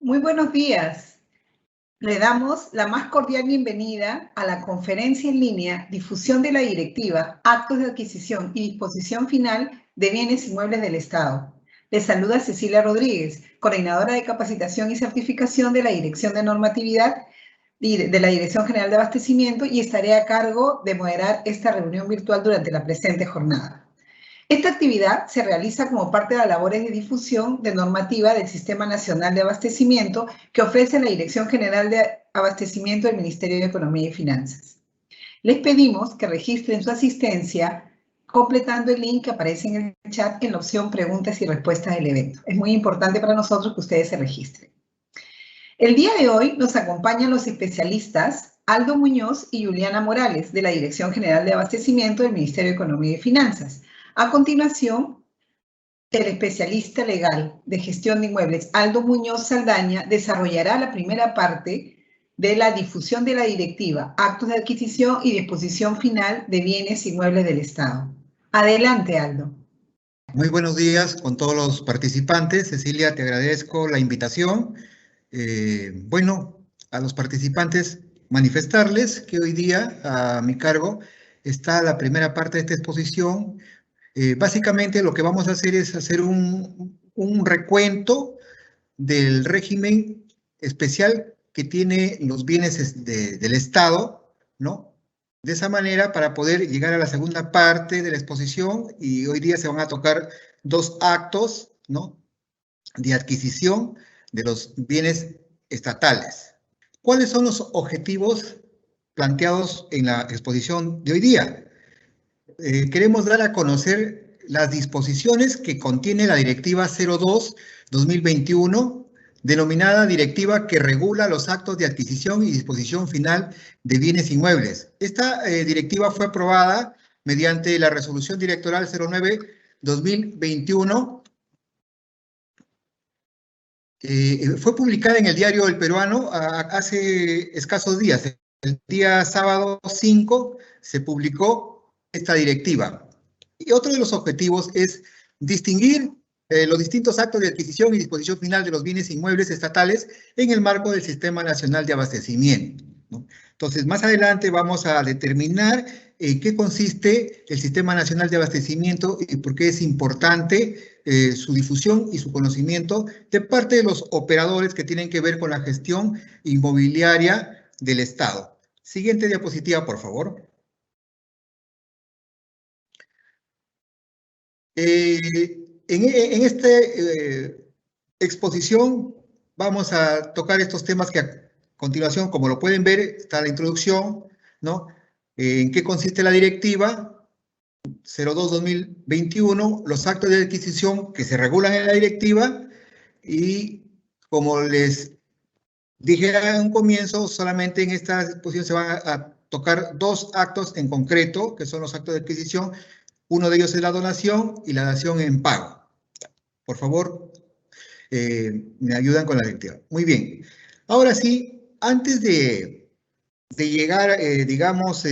Muy buenos días. Le damos la más cordial bienvenida a la conferencia en línea Difusión de la Directiva, Actos de Adquisición y Disposición Final de Bienes Inmuebles del Estado. Les saluda Cecilia Rodríguez, coordinadora de Capacitación y Certificación de la Dirección de Normatividad de la Dirección General de Abastecimiento y estaré a cargo de moderar esta reunión virtual durante la presente jornada. Esta actividad se realiza como parte de las labores de difusión de normativa del Sistema Nacional de Abastecimiento que ofrece la Dirección General de Abastecimiento del Ministerio de Economía y Finanzas. Les pedimos que registren su asistencia completando el link que aparece en el chat en la opción Preguntas y Respuestas del evento. Es muy importante para nosotros que ustedes se registren. El día de hoy nos acompañan los especialistas Aldo Muñoz y Juliana Morales de la Dirección General de Abastecimiento del Ministerio de Economía y Finanzas. A continuación, el especialista legal de gestión de inmuebles, Aldo Muñoz Saldaña, desarrollará la primera parte de la difusión de la directiva, actos de adquisición y disposición final de bienes inmuebles del Estado. Adelante, Aldo. Muy buenos días con todos los participantes. Cecilia, te agradezco la invitación. A los participantes manifestarles que hoy día a mi cargo está la primera parte de esta exposición. Básicamente lo que vamos a hacer es hacer un recuento del régimen especial que tiene los bienes del Estado, ¿no? De esa manera, para poder llegar a la segunda parte de la exposición, y hoy día se van a tocar dos actos, ¿no?, de adquisición de los bienes estatales. ¿Cuáles son los objetivos planteados en la exposición de hoy día? Queremos dar a conocer las disposiciones que contiene la Directiva 02/2021, denominada Directiva que regula los actos de adquisición y disposición final de bienes inmuebles. Esta directiva fue aprobada mediante la Resolución Directoral 09/2021. Fue publicada en el Diario El Peruano hace escasos días. El día sábado 5 se publicó esta directiva. Y otro de los objetivos es distinguir los distintos actos de adquisición y disposición final de los bienes inmuebles estatales en el marco del Sistema Nacional de Abastecimiento, ¿no? Entonces, más adelante vamos a determinar en qué consiste el Sistema Nacional de Abastecimiento y por qué es importante su difusión y su conocimiento de parte de los operadores que tienen que ver con la gestión inmobiliaria del Estado. Siguiente diapositiva, por favor. En esta exposición vamos a tocar estos temas que a continuación, como lo pueden ver, está la introducción, ¿no? ¿En qué consiste la directiva 02/2021? Los actos de adquisición que se regulan en la directiva y, como les dije en un comienzo, solamente en esta exposición se van a tocar dos actos en concreto, que son los actos de adquisición. Uno de ellos es la donación y la dación en pago. Por favor, me ayudan con la directiva. Muy bien. Ahora sí, antes de llegar, digamos,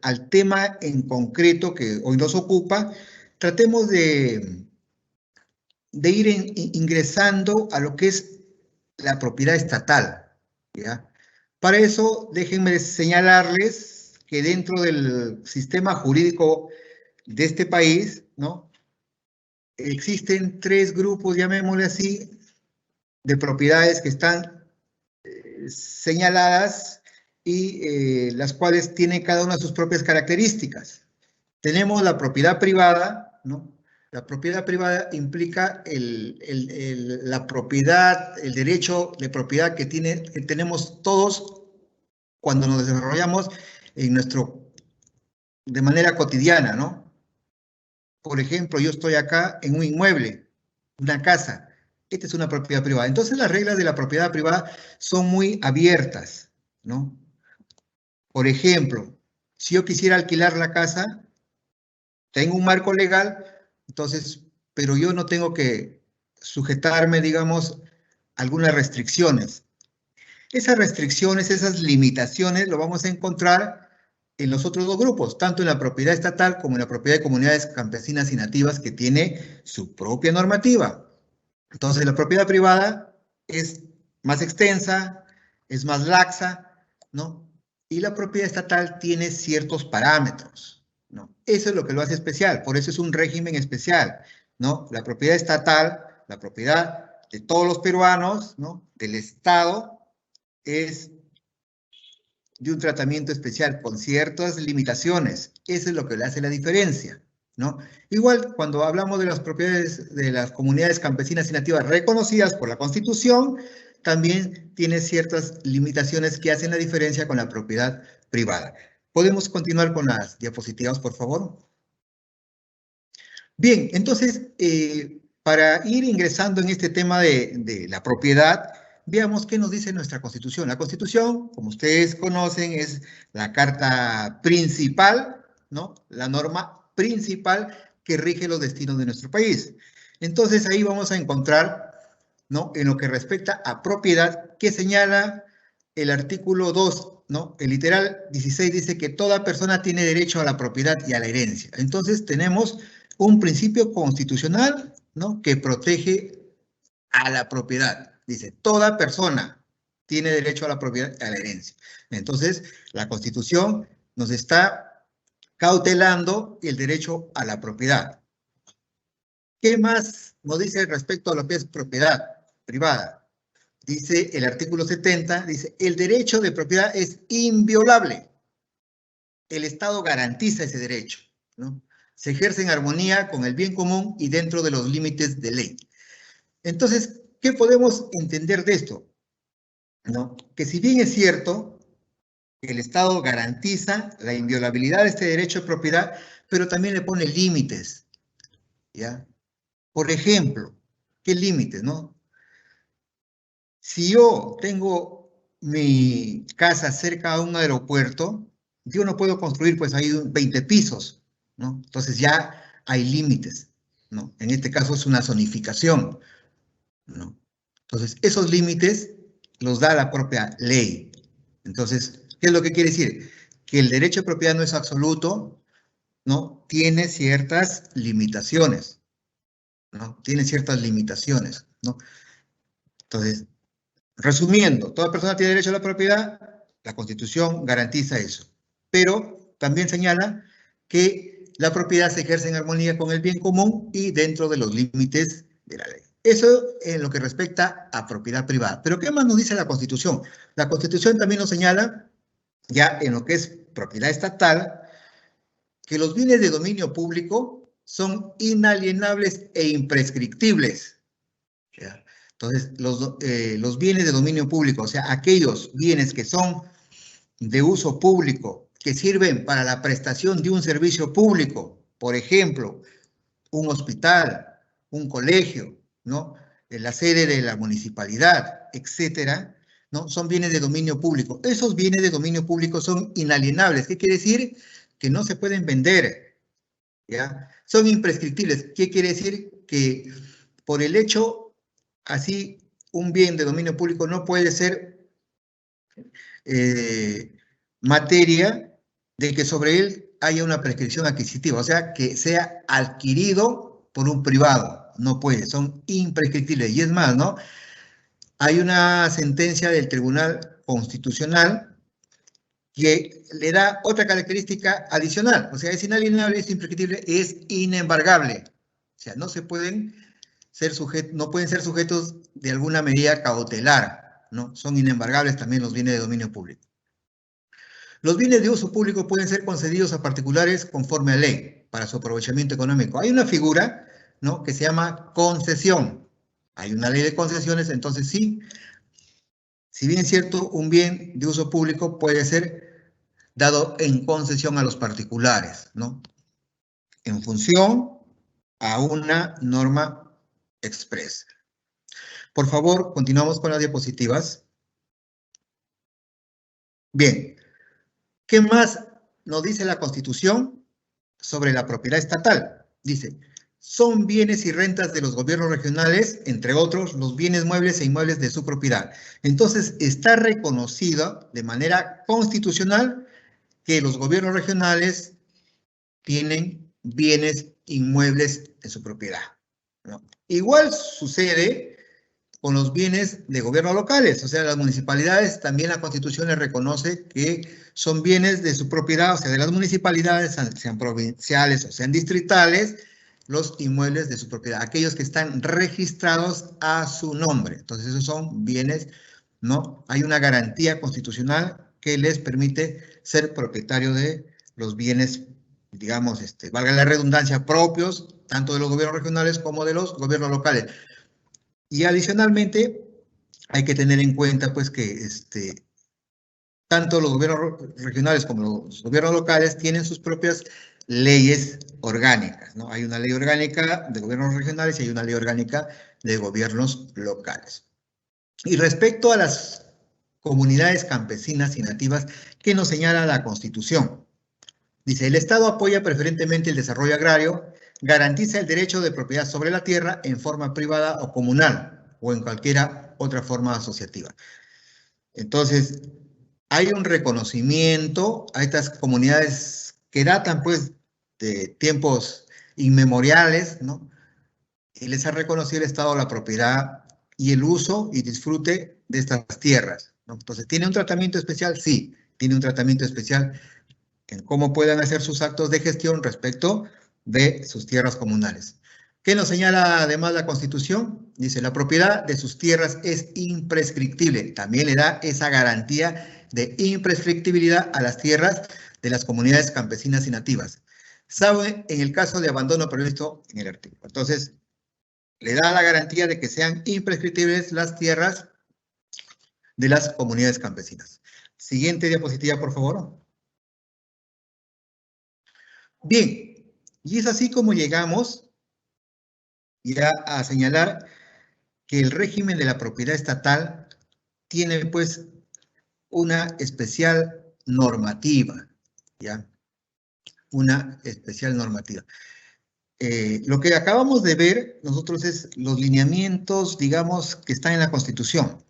al tema en concreto que hoy nos ocupa, tratemos de ir ingresando a lo que es la propiedad estatal, ¿ya? Para eso, déjenme señalarles que dentro del sistema jurídico de este país, ¿no?, existen tres grupos, llamémosle así, de propiedades que están señaladas y las cuales tienen cada una sus propias características. Tenemos la propiedad privada, ¿no? La propiedad privada implica la propiedad, el derecho de propiedad que tenemos todos cuando nos desarrollamos de manera cotidiana, ¿no? Por ejemplo, yo estoy acá en un inmueble, una casa. Esta es una propiedad privada. Entonces, las reglas de la propiedad privada son muy abiertas, ¿no? Por ejemplo, si yo quisiera alquilar la casa, tengo un marco legal, entonces, pero yo no tengo que sujetarme, digamos, a algunas restricciones. Esas restricciones, esas limitaciones, lo vamos a encontrar en los otros dos grupos, tanto en la propiedad estatal como en la propiedad de comunidades campesinas y nativas, que tiene su propia normativa. Entonces, la propiedad privada es más extensa, es más laxa, ¿no? Y la propiedad estatal tiene ciertos parámetros, ¿no? Eso es lo que lo hace especial, por eso es un régimen especial, ¿no? La propiedad estatal, la propiedad de todos los peruanos, ¿no? Del Estado, es de un tratamiento especial con ciertas limitaciones. Eso es lo que le hace la diferencia, ¿no? Igual, cuando hablamos de las propiedades de las comunidades campesinas y nativas reconocidas por la Constitución, también tiene ciertas limitaciones que hacen la diferencia con la propiedad privada. ¿Podemos continuar con las diapositivas, por favor? Bien, entonces, para ir ingresando en este tema de la propiedad, veamos qué nos dice nuestra Constitución. La Constitución, como ustedes conocen, es la carta principal, ¿no? La norma principal que rige los destinos de nuestro país. Entonces, ahí vamos a encontrar, ¿no? En lo que respecta a propiedad, que señala el artículo 2, ¿no? El literal 16 dice que toda persona tiene derecho a la propiedad y a la herencia. Entonces, tenemos un principio constitucional, ¿no? Que protege a la propiedad. Dice, toda persona tiene derecho a la propiedad y a la herencia. Entonces, la Constitución nos está cautelando el derecho a la propiedad. ¿Qué más nos dice respecto a lo que es propiedad privada? Dice el artículo 70, dice, el derecho de propiedad es inviolable. El Estado garantiza ese derecho, ¿no? Se ejerce en armonía con el bien común y dentro de los límites de ley. Entonces, ¿qué podemos entender de esto? ¿No? Que si bien es cierto, el Estado garantiza la inviolabilidad de este derecho de propiedad, pero también le pone límites, ¿ya? Por ejemplo, ¿qué límites, no? Si yo tengo mi casa cerca a un aeropuerto, yo no puedo construir pues ahí 20 pisos, ¿no? Entonces ya hay límites, ¿no? En este caso es una zonificación, ¿no? Entonces esos límites los da la propia ley. Entonces, ¿qué es lo que quiere decir? Que el derecho de propiedad no es absoluto, ¿no? Tiene ciertas limitaciones, ¿no? Tiene ciertas limitaciones, ¿no? Entonces, resumiendo, toda persona tiene derecho a la propiedad, la Constitución garantiza eso, pero también señala que la propiedad se ejerce en armonía con el bien común y dentro de los límites de la ley. Eso en lo que respecta a propiedad privada. Pero ¿qué más nos dice la Constitución? La Constitución también nos señala, ya en lo que es propiedad estatal, que los bienes de dominio público son inalienables e imprescriptibles. ¿Ya? Entonces, los bienes de dominio público, o sea, aquellos bienes que son de uso público, que sirven para la prestación de un servicio público, por ejemplo, un hospital, un colegio, ¿no? La sede de la municipalidad, etcétera, ¿no? Son bienes de dominio público. Esos bienes de dominio público son inalienables. ¿Qué quiere decir? Que no se pueden vender, ¿ya? Son imprescriptibles. ¿Qué quiere decir? Que por el hecho, así, un bien de dominio público no puede ser materia de que sobre él haya una prescripción adquisitiva, o sea, que sea adquirido por un privado. No puede, son imprescriptibles. Y es más, ¿no? Hay una sentencia del Tribunal Constitucional que le da otra característica adicional. O sea, es inalienable, es imprescriptible, es inembargable. O sea, no se pueden no pueden ser sujetos de alguna medida cautelar, ¿no? Son inembargables también los bienes de dominio público. Los bienes de uso público pueden ser concedidos a particulares conforme a ley para su aprovechamiento económico. Hay una figura, ¿no? Que se llama concesión. Hay una ley de concesiones, entonces sí, si bien es cierto, un bien de uso público puede ser dado en concesión a los particulares, ¿no? En función a una norma expresa. Por favor, continuamos con las diapositivas. Bien, ¿qué más nos dice la Constitución sobre la propiedad estatal? Dice, son bienes y rentas de los gobiernos regionales, entre otros, los bienes muebles e inmuebles de su propiedad. Entonces, está reconocido de manera constitucional que los gobiernos regionales tienen bienes inmuebles en su propiedad, ¿no? Igual sucede con los bienes de gobierno locales. O sea, las municipalidades, también la Constitución les reconoce que son bienes de su propiedad, o sea, de las municipalidades, sean provinciales o sean distritales, los inmuebles de su propiedad, aquellos que están registrados a su nombre. Entonces, esos son bienes, ¿no? Hay una garantía constitucional que les permite ser propietario de los bienes, digamos, valga la redundancia, propios, tanto de los gobiernos regionales como de los gobiernos locales. Y adicionalmente, hay que tener en cuenta, pues, que tanto los gobiernos regionales como los gobiernos locales tienen sus propias leyes orgánicas, ¿no? Hay una ley orgánica de gobiernos regionales y hay una ley orgánica de gobiernos locales. Y respecto a las comunidades campesinas y nativas, ¿qué nos señala la Constitución? Dice, el Estado apoya preferentemente el desarrollo agrario, garantiza el derecho de propiedad sobre la tierra en forma privada o comunal, o en cualquiera otra forma asociativa. Entonces, hay un reconocimiento a estas comunidades que datan, pues, de tiempos inmemoriales, ¿no? Y les ha reconocido el Estado la propiedad y el uso y disfrute de estas tierras, ¿no? Entonces, ¿tiene un tratamiento especial? Sí, tiene un tratamiento especial en cómo puedan hacer sus actos de gestión respecto de sus tierras comunales. ¿Qué nos señala además la Constitución? Dice, la propiedad de sus tierras es imprescriptible. También le da esa garantía de imprescriptibilidad a las tierras de las comunidades campesinas y nativas. Sabe en el caso de abandono previsto en el artículo. Entonces, le da la garantía de que sean imprescriptibles las tierras de las comunidades campesinas. Siguiente diapositiva, por favor. Bien, y es así como llegamos ya a señalar que el régimen de la propiedad estatal tiene, pues, una especial normativa, ¿ya? Una especial normativa. Lo que acabamos de ver nosotros es los lineamientos, digamos, que están en la Constitución,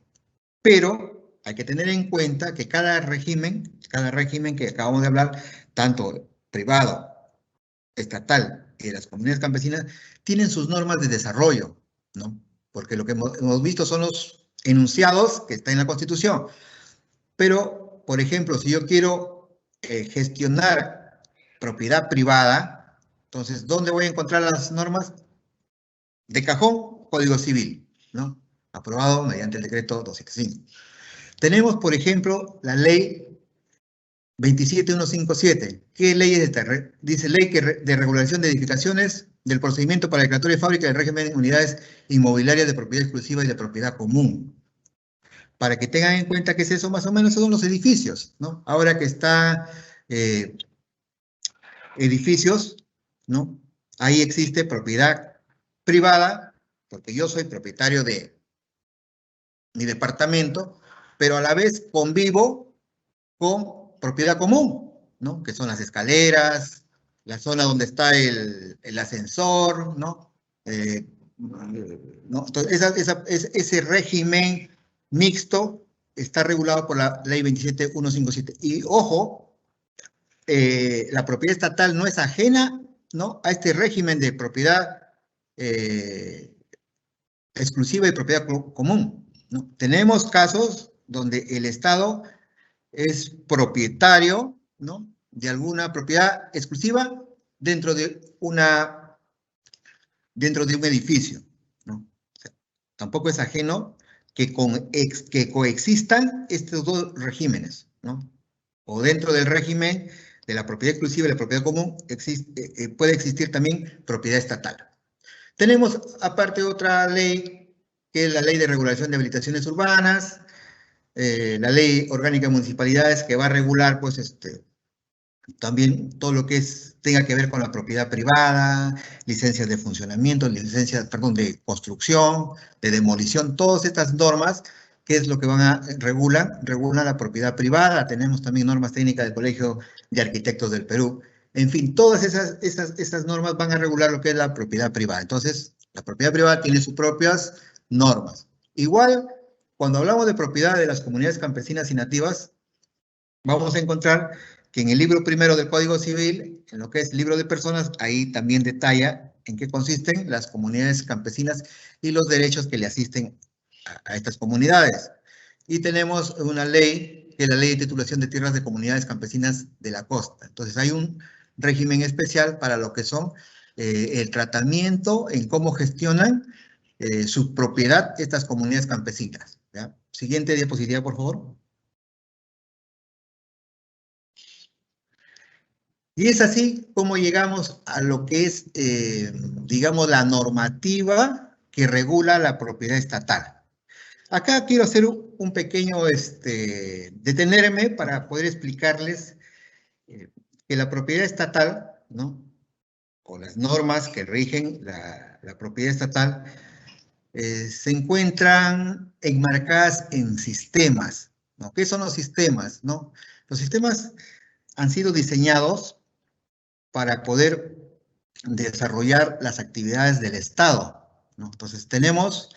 pero hay que tener en cuenta que cada régimen que acabamos de hablar, tanto privado, estatal y de las comunidades campesinas, tienen sus normas de desarrollo, ¿no? Porque lo que hemos visto son los enunciados que están en la Constitución. Pero, por ejemplo, si yo quiero gestionar propiedad privada, entonces, ¿dónde voy a encontrar las normas? De cajón, Código Civil, ¿no? Aprobado mediante el decreto 275. Tenemos, por ejemplo, la ley 27157. ¿Qué ley es esta? Dice ley de regulación de edificaciones del procedimiento para declaratoria de fábrica del régimen de unidades inmobiliarias de propiedad exclusiva y de propiedad común. Para que tengan en cuenta que es eso, más o menos son los edificios, ¿no? Ahora que está edificios, ¿no? Ahí existe propiedad privada, porque yo soy propietario de mi departamento, pero a la vez convivo con propiedad común, ¿no? Que son las escaleras, la zona donde está el ascensor, ¿no? ¿No? Entonces, ese régimen mixto está regulado por la ley 27157. Y ojo, la propiedad estatal no es ajena, ¿no? A este régimen de propiedad exclusiva y propiedad común, ¿no? Tenemos casos donde el Estado es propietario, ¿no? De alguna propiedad exclusiva dentro de un edificio, ¿no? O sea, tampoco es ajeno que coexistan estos dos regímenes, ¿no? O dentro del régimen de la propiedad exclusiva y la propiedad común puede existir también propiedad estatal. Tenemos aparte otra ley, que es la Ley de Regulación de Habilitaciones Urbanas, la Ley Orgánica de Municipalidades, que va a regular, pues, también todo lo que tenga que ver con la propiedad privada, licencias de funcionamiento, licencias, perdón, de construcción, de demolición, todas estas normas, ¿qué es lo que regulan la propiedad privada? Tenemos también normas técnicas del Colegio de Arquitectos del Perú. En fin, todas esas normas van a regular lo que es la propiedad privada. Entonces, la propiedad privada tiene sus propias normas. Igual, cuando hablamos de propiedad de las comunidades campesinas y nativas, vamos a encontrar que en el libro primero del Código Civil, en lo que es libro de personas, ahí también detalla en qué consisten las comunidades campesinas y los derechos que le asisten a estas comunidades. Y tenemos una ley, que es la Ley de Titulación de Tierras de Comunidades Campesinas de la Costa. Entonces hay un régimen especial para lo que son el tratamiento en cómo gestionan su propiedad estas comunidades campesinas, ¿ya? Siguiente diapositiva, por favor. Y es así como llegamos a lo que es, digamos, la normativa que regula la propiedad estatal. Acá quiero hacer un pequeño, detenerme para poder explicarles que la propiedad estatal, ¿no? O las normas que rigen la propiedad estatal, se encuentran enmarcadas en sistemas, ¿no? ¿Qué son los sistemas, no? Los sistemas han sido diseñados para poder desarrollar las actividades del Estado, ¿no? Entonces tenemos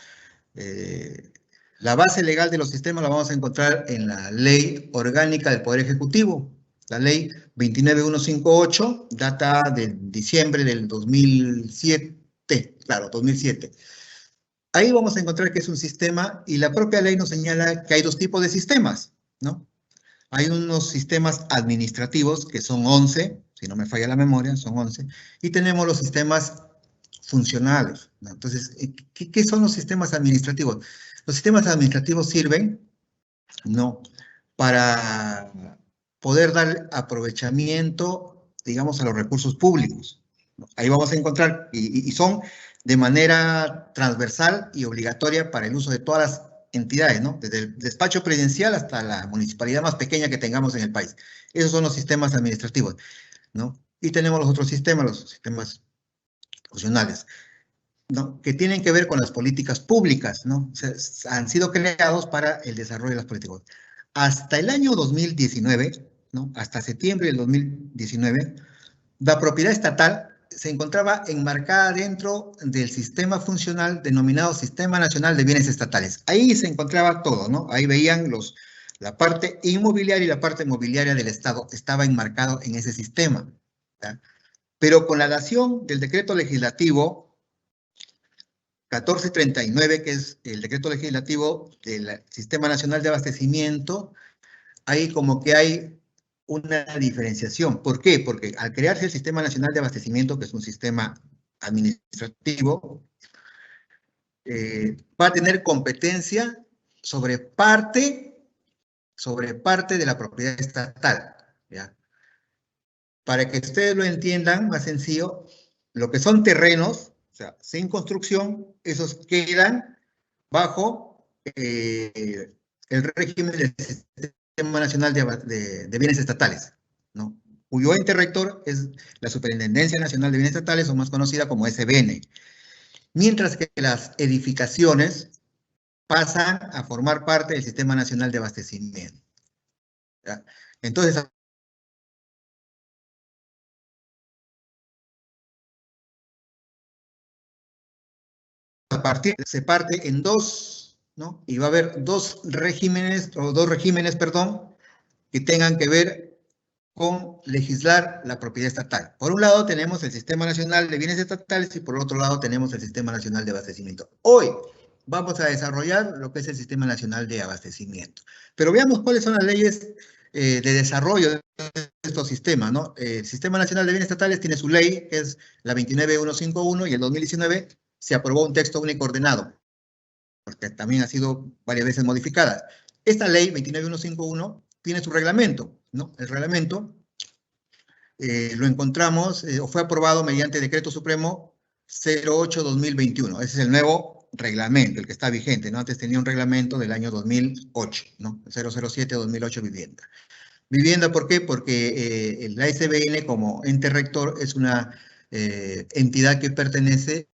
la base legal de los sistemas, la vamos a encontrar en la Ley Orgánica del Poder Ejecutivo, la Ley 29158, data de diciembre del 2007, claro, 2007. Ahí vamos a encontrar que es un sistema y la propia ley nos señala que hay dos tipos de sistemas, ¿no? Hay unos sistemas administrativos, que son 11, si no me falla la memoria, son 11, y tenemos los sistemas funcionales, ¿no? Entonces, ¿qué son los sistemas administrativos? Los sistemas administrativos sirven, ¿no?, para poder dar aprovechamiento, digamos, a los recursos públicos, ¿no? Ahí vamos a encontrar, y son de manera transversal y obligatoria para el uso de todas las entidades, ¿no? Desde el despacho presidencial hasta la municipalidad más pequeña que tengamos en el país. Esos son los sistemas administrativos, ¿no? Y tenemos los otros sistemas, los sistemas funcionales, ¿no?, que tienen que ver con las políticas públicas, ¿no? O sea, han sido creados para el desarrollo de las políticas. Hasta el año 2019, ¿no?, hasta septiembre del 2019, la propiedad estatal se encontraba enmarcada dentro del sistema funcional denominado Sistema Nacional de Bienes Estatales. Ahí se encontraba todo, ¿no? Ahí veían la parte inmobiliaria y la parte mobiliaria del Estado estaba enmarcado en ese sistema, ¿ya? Pero con la dación del decreto legislativo 1439, que es el decreto legislativo del Sistema Nacional de Abastecimiento, ahí como que hay una diferenciación. ¿Por qué? Porque al crearse el Sistema Nacional de Abastecimiento, que es un sistema administrativo, va a tener competencia sobre parte de la propiedad estatal, ¿ya? Para que ustedes lo entiendan más sencillo, lo que son terrenos, o sea, sin construcción, esos quedan bajo el régimen del Sistema Nacional de Bienes Estatales, ¿no?, cuyo ente rector es la Superintendencia Nacional de Bienes Estatales, o más conocida como SBN. Mientras que las edificaciones pasan a formar parte del Sistema Nacional de Abastecimiento, ¿ya? Entonces, se parte en dos, ¿no? Y va a haber dos regímenes, perdón, que tengan que ver con legislar la propiedad estatal. Por un lado tenemos el Sistema Nacional de Bienes Estatales y por otro lado tenemos el Sistema Nacional de Abastecimiento. Hoy vamos a desarrollar lo que es el Sistema Nacional de Abastecimiento. Pero veamos cuáles son las leyes de desarrollo de estos sistemas, ¿no? El Sistema Nacional de Bienes Estatales tiene su ley, que es la 29151, y en 2019 se aprobó un texto único ordenado, porque también ha sido varias veces modificada. Esta ley 29151 tiene su reglamento, ¿no? El reglamento lo encontramos, o fue aprobado mediante Decreto Supremo 08-2021. Ese es el nuevo reglamento, el que está vigente, ¿no? Antes tenía un reglamento del año 2008, ¿no? 007-2008 vivienda. Vivienda, ¿por qué? Porque la SBN como ente rector es una entidad que pertenece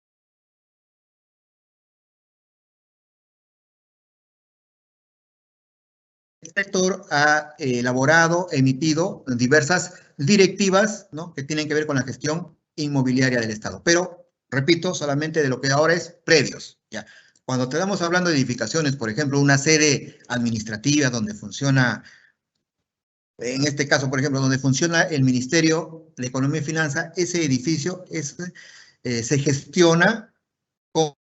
el sector, ha elaborado, emitido diversas directivas, ¿no?, que tienen que ver con la gestión inmobiliaria del Estado. Pero, repito, solamente de lo que ahora es predios, ¿ya? Cuando estamos hablando de edificaciones, por ejemplo, una sede administrativa donde funciona, en este caso, por ejemplo, donde funciona el Ministerio de Economía y Finanzas, ese edificio se gestiona con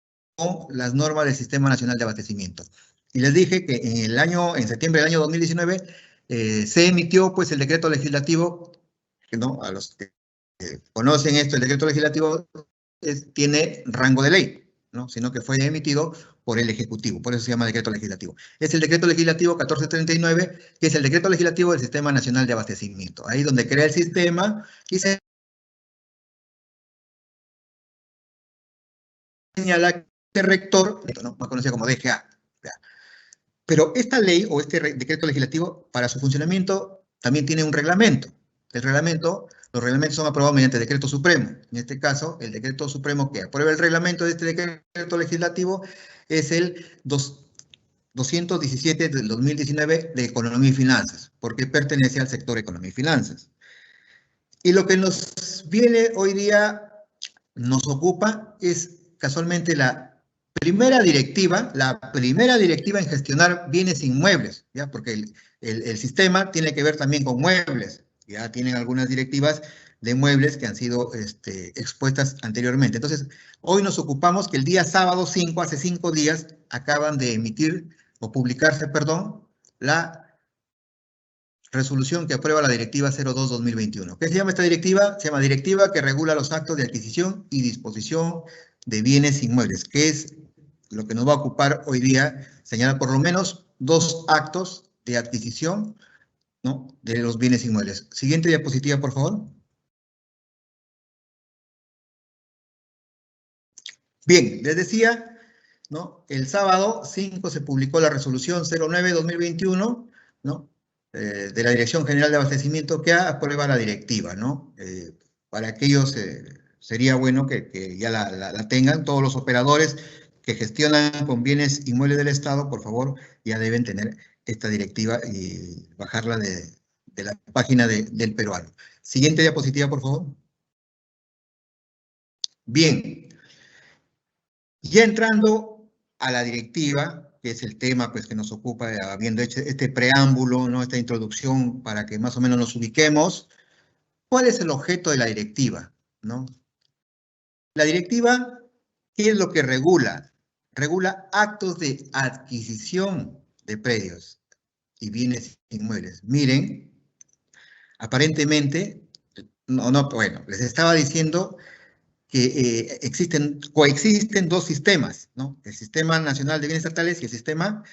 las normas del Sistema Nacional de Abastecimiento. Y les dije que en septiembre del año 2019 se emitió pues el decreto legislativo, ¿no? A los que conocen esto, el decreto legislativo tiene rango de ley, ¿no? Sino que fue emitido por el Ejecutivo, por eso se llama decreto legislativo. Es el decreto legislativo 1439, que es el decreto legislativo del Sistema Nacional de Abastecimiento. Ahí donde crea el sistema y se señala que el rector, ¿no? Más conocido como DGA. Pero esta ley o este decreto legislativo, para su funcionamiento, también tiene un reglamento. Los reglamentos son aprobados mediante decreto supremo. En este caso, el decreto supremo que aprueba el reglamento de este decreto legislativo es el 217 del 2019 de Economía y Finanzas, porque pertenece al sector Economía y Finanzas. Y lo que nos viene hoy día, nos ocupa, es casualmente la primera directiva en gestionar bienes inmuebles, ¿ya? Porque el sistema tiene que ver también con muebles, ya tienen algunas directivas de muebles que han sido expuestas anteriormente. Entonces, hoy nos ocupamos que el día sábado 5, hace 5 días, acaban de emitir, o publicarse, perdón, la resolución que aprueba la Directiva 02-2021. ¿Qué se llama esta directiva? Se llama Directiva que regula los actos de adquisición y disposición de bienes inmuebles, que es lo que nos va a ocupar hoy día, señalar por lo menos 2 actos de adquisición, ¿no?, de los bienes inmuebles. Siguiente diapositiva, por favor. Bien, les decía, ¿no?, el sábado 5 se publicó la resolución 09-2021, ¿no?, de la Dirección General de Abastecimiento que aprueba la directiva, ¿no? Para aquellos sería bueno que ya la tengan. Todos los operadores que gestionan con bienes inmuebles del Estado, por favor, ya deben tener esta directiva y bajarla de la página del peruano. Siguiente diapositiva, por favor. Bien. Ya entrando a la directiva, que es el tema pues, que nos ocupa, habiendo hecho este preámbulo, ¿no?, esta introducción para que más o menos nos ubiquemos, ¿cuál es el objeto de la directiva, ¿no? La directiva, ¿qué es lo que regula? Regula actos de adquisición de predios y bienes inmuebles. Miren, aparentemente, bueno, les estaba diciendo que coexisten 2 sistemas, ¿no? El Sistema Nacional de Bienes Estatales y el Sistema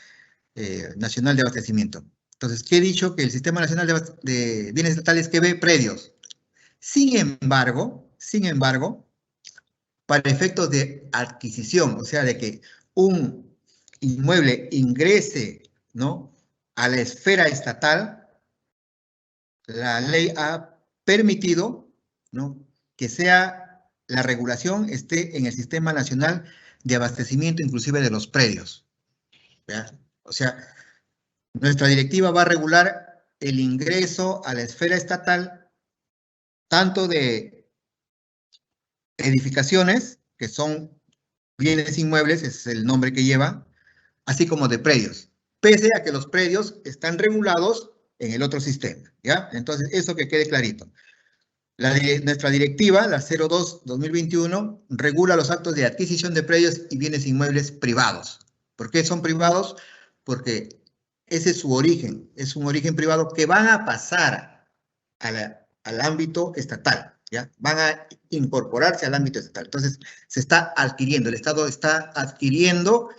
Nacional de Abastecimiento. Entonces, ¿qué he dicho? Que el Sistema Nacional de Bienes Estatales que ve predios. Sin embargo, para efectos de adquisición, o sea, de que un inmueble ingrese, ¿no?, a la esfera estatal, la ley ha permitido, ¿no?, que sea la regulación esté en el Sistema Nacional de Abastecimiento, inclusive de los predios, ¿ya? O sea, nuestra directiva va a regular el ingreso a la esfera estatal tanto de edificaciones, que son bienes inmuebles, ese es el nombre que lleva, así como de predios, pese a que los predios están regulados en el otro sistema, ¿ya? Entonces, eso que quede clarito. Nuestra directiva, la 02-2021, regula los actos de adquisición de predios y bienes inmuebles privados. ¿Por qué son privados? Porque ese es su origen, es un origen privado que van a pasar al ámbito estatal, ¿ya? Van a incorporarse al ámbito estatal. Entonces, se está adquiriendo, el Estado está adquiriendo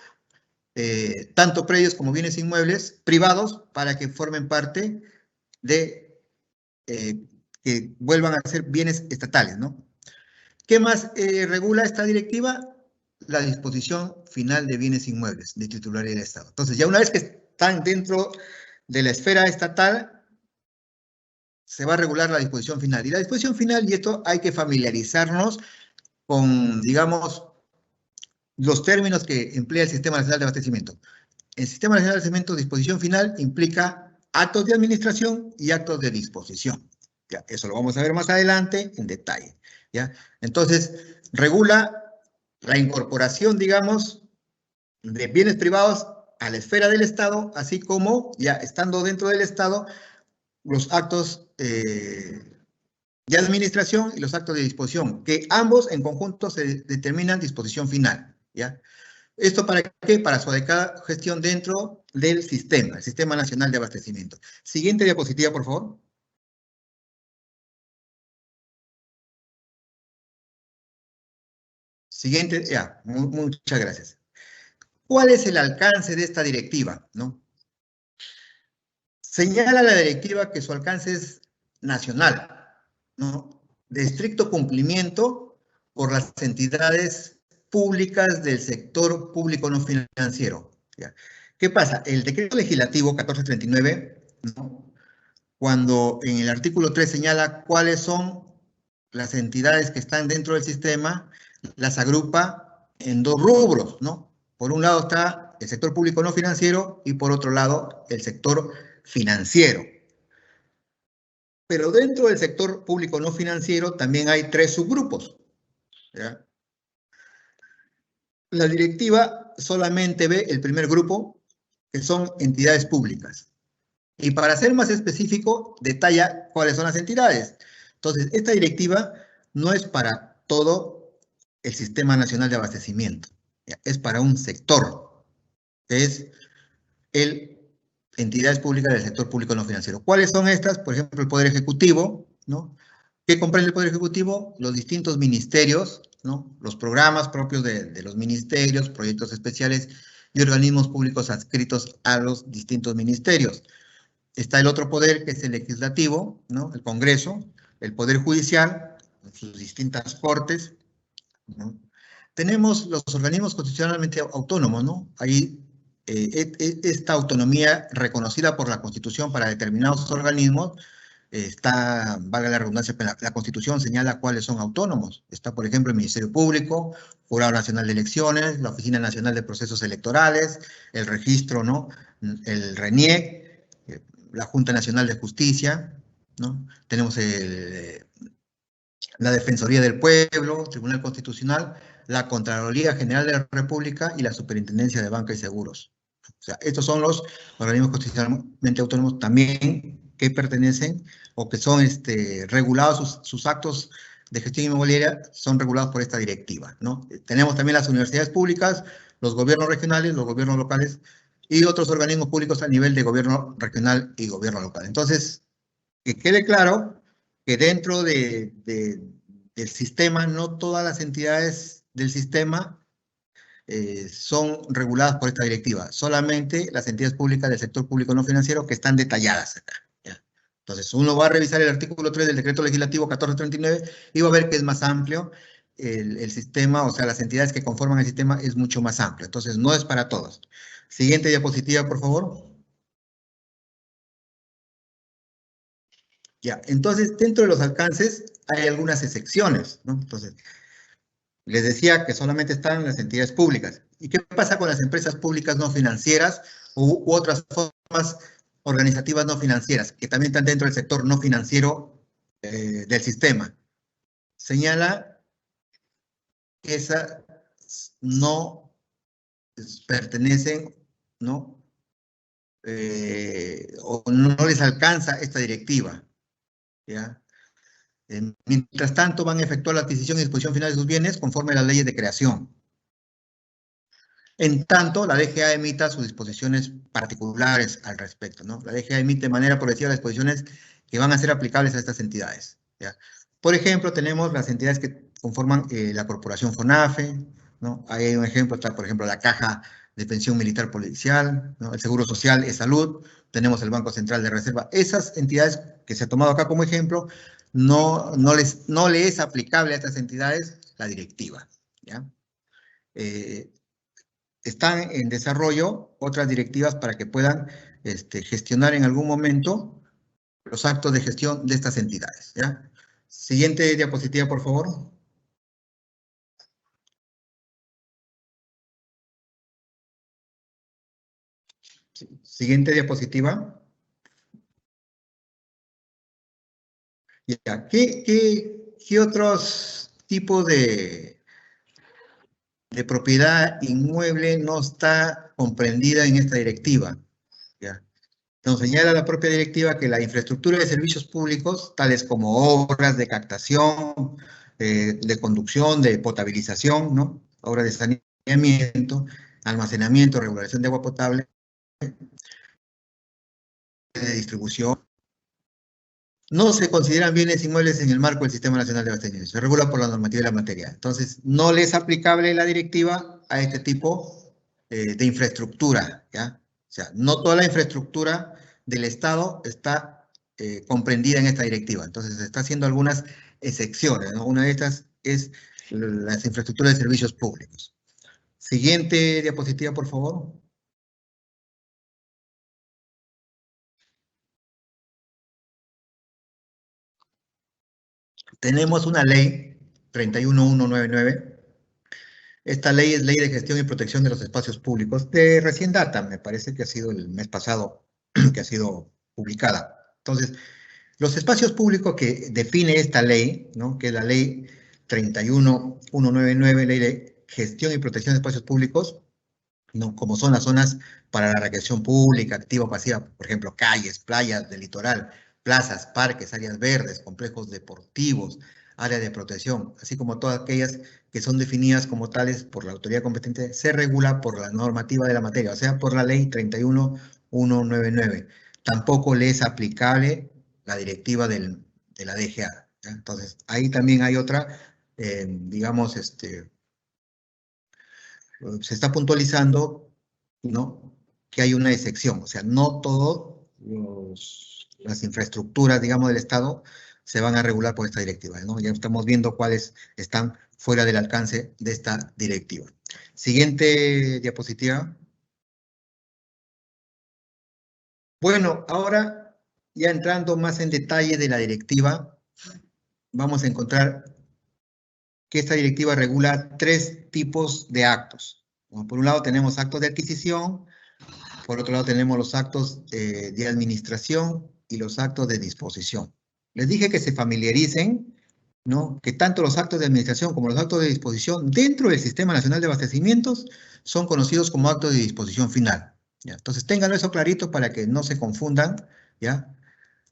tanto predios como bienes inmuebles privados para que formen parte de que vuelvan a ser bienes estatales, ¿no? ¿Qué más regula esta directiva? La disposición final de bienes inmuebles de titularidad del Estado. Entonces, ya una vez que están dentro de la esfera estatal, se va a regular la disposición final. Y la disposición final, y esto hay que familiarizarnos con, digamos, los términos que emplea el Sistema Nacional de Abastecimiento. El Sistema Nacional de Abastecimiento, disposición final, implica actos de administración y actos de disposición. Ya, eso lo vamos a ver más adelante en detalle, ¿ya? Entonces, regula la incorporación, digamos, de bienes privados a la esfera del Estado, así como, ya estando dentro del Estado, los actos de administración y los actos de disposición, que ambos en conjunto se determinan disposición final, ¿ya? ¿Esto para qué? Para su adecuada gestión dentro del sistema, el Sistema Nacional de Abastecimiento. Siguiente diapositiva, por favor. Siguiente, ya, muchas gracias. ¿Cuál es el alcance de esta directiva? ¿No? Señala la directiva que su alcance es nacional, ¿no? De estricto cumplimiento por las entidades públicas del sector público no financiero. ¿Ya? ¿Qué pasa? El decreto legislativo 1439, ¿no? Cuando en el artículo 3 señala cuáles son las entidades que están dentro del sistema, las agrupa en dos rubros, ¿no? Por un lado está el sector público no financiero y por otro lado el sector financiero. Pero dentro del sector público no financiero también hay tres subgrupos, ¿ya? La directiva solamente ve el primer grupo, que son entidades públicas. Y para ser más específico, detalla cuáles son las entidades. Entonces, esta directiva no es para todo el Sistema Nacional de Abastecimiento, ¿ya? Es para un sector, que es entidades públicas del sector público no financiero. ¿Cuáles son estas? Por ejemplo, el Poder Ejecutivo, ¿no? ¿Qué comprende el Poder Ejecutivo? Los distintos ministerios, ¿no? Los programas propios de los ministerios, proyectos especiales y organismos públicos adscritos a los distintos ministerios. Está el otro poder, que es el legislativo, ¿no? El Congreso, el Poder Judicial, sus distintas cortes, ¿no? Tenemos los organismos constitucionalmente autónomos, ¿no? Ahí esta autonomía reconocida por la Constitución para determinados organismos está, valga la redundancia, la Constitución señala cuáles son autónomos. Está, por ejemplo, el Ministerio Público, Jurado Nacional de Elecciones, la Oficina Nacional de Procesos Electorales, el registro, ¿no? El RENIEC, la Junta Nacional de Justicia, ¿no? Tenemos la Defensoría del Pueblo, Tribunal Constitucional, la Contraloría General de la República y la Superintendencia de Banca y Seguros. O sea, estos son los organismos constitucionalmente autónomos también que pertenecen o que son regulados, sus actos de gestión inmobiliaria son regulados por esta directiva, ¿no? Tenemos también las universidades públicas, los gobiernos regionales, los gobiernos locales y otros organismos públicos a nivel de gobierno regional y gobierno local. Entonces, que quede claro que dentro del sistema, no todas las entidades del sistema son reguladas por esta directiva, solamente las entidades públicas del sector público no financiero que están detalladas acá, ¿ya? Entonces, uno va a revisar el artículo 3 del decreto legislativo 1439 y va a ver que es más amplio el sistema, o sea, las entidades que conforman el sistema es mucho más amplio. Entonces, no es para todos. Siguiente diapositiva, por favor. Ya, entonces, dentro de los alcances hay algunas excepciones, ¿no? Entonces, les decía que solamente están las entidades públicas. ¿Y qué pasa con las empresas públicas no financieras u otras formas organizativas no financieras, que también están dentro del sector no financiero del sistema? Señala que esas no pertenecen, ¿no? O no les alcanza esta directiva, ¿ya? Mientras tanto, van a efectuar la adquisición y disposición final de sus bienes conforme a las leyes de creación. En tanto, la DGA emita sus disposiciones particulares al respecto, ¿no? La DGA emite de manera progresiva las disposiciones que van a ser aplicables a estas entidades, ¿ya? Por ejemplo, tenemos las entidades que conforman la Corporación FONAFE, ¿no? Ahí hay un ejemplo, está, por ejemplo, la Caja de Pensión Militar Policial, ¿no? El Seguro Social es Salud, tenemos el Banco Central de Reserva. Esas entidades que se ha tomado acá como ejemplo, no le es aplicable a estas entidades la directiva, ¿ya? Están en desarrollo otras directivas para que puedan gestionar en algún momento los actos de gestión de estas entidades, ¿ya? Siguiente diapositiva, por favor. Siguiente diapositiva. Ya, ¿qué otros tipos de propiedad inmueble no está comprendida en esta directiva? ¿Ya? Nos señala la propia directiva que la infraestructura de servicios públicos, tales como obras de captación, de conducción, de potabilización, ¿no? Obras de saneamiento, almacenamiento, regulación de agua potable, de distribución, no se consideran bienes inmuebles en el marco del Sistema Nacional de Abastecimiento. Se regula por la normativa de la materia. Entonces, no le es aplicable la directiva a este tipo de infraestructura, ¿ya? O sea, no toda la infraestructura del Estado está comprendida en esta directiva. Entonces, se está haciendo algunas excepciones, ¿no? Una de estas es las infraestructuras de servicios públicos. Siguiente diapositiva, por favor. Tenemos una ley 31199. Esta ley es Ley de Gestión y Protección de los Espacios Públicos, de recién data, me parece que ha sido el mes pasado que ha sido publicada. Entonces, los espacios públicos que define esta ley, ¿no? Que es la Ley 31199, Ley de Gestión y Protección de Espacios Públicos, ¿no? Como son las zonas para la recreación pública, activa o pasiva, por ejemplo, calles, playas del litoral, plazas, parques, áreas verdes, complejos deportivos, áreas de protección, así como todas aquellas que son definidas como tales por la autoridad competente, se regula por la normativa de la materia, o sea, por la ley 31199. Tampoco le es aplicable la directiva de la DGA, ¿ya? Entonces, ahí también hay otra, digamos, se está puntualizando, ¿no? Que hay una excepción, o sea, no todas las infraestructuras, digamos, del Estado se van a regular por esta directiva, ¿no? Ya estamos viendo cuáles están fuera del alcance de esta directiva. Siguiente diapositiva. Bueno, ahora ya entrando más en detalle de la directiva, vamos a encontrar que esta directiva regula 3 tipos de actos. Por un lado tenemos actos de adquisición, por otro lado tenemos los actos de administración y los actos de disposición. Les dije que se familiaricen, ¿no? Que tanto los actos de administración como los actos de disposición dentro del Sistema Nacional de Abastecimientos son conocidos como actos de disposición final, ¿ya? Entonces ténganlo eso clarito para que no se confundan, ¿ya?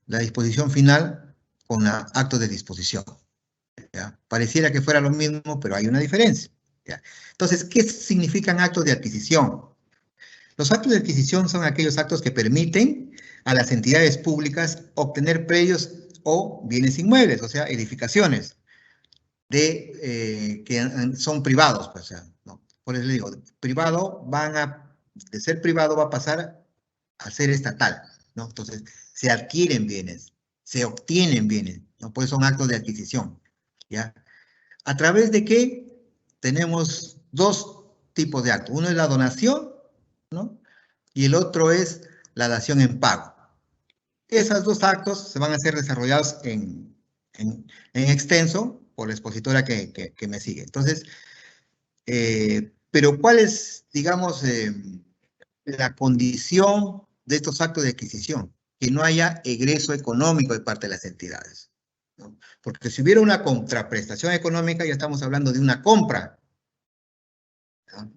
La disposición final con actos de disposición, ¿ya? Pareciera que fuera lo mismo, pero hay una diferencia, ¿ya? Entonces, ¿qué significan actos de adquisición? Los actos de adquisición son aquellos actos que permiten a las entidades públicas obtener predios o bienes inmuebles, o sea, edificaciones, que son privados, pues, o sea, ¿no? Por eso le digo, privado de ser privado va a pasar a ser estatal, ¿no? Entonces, se adquieren bienes, se obtienen bienes, ¿no? Pues son actos de adquisición, ¿ya? ¿A través de qué? Tenemos 2 tipos de actos. Uno es la donación, ¿no? Y el otro es la dación en pago. Esos 2 actos se van a ser desarrollados en extenso por la expositora que me sigue. Entonces, pero ¿cuál es, digamos, la condición de estos actos de adquisición? Que no haya egreso económico de parte de las entidades, ¿no? Porque si hubiera una contraprestación económica, ya estamos hablando de una compra, ¿no?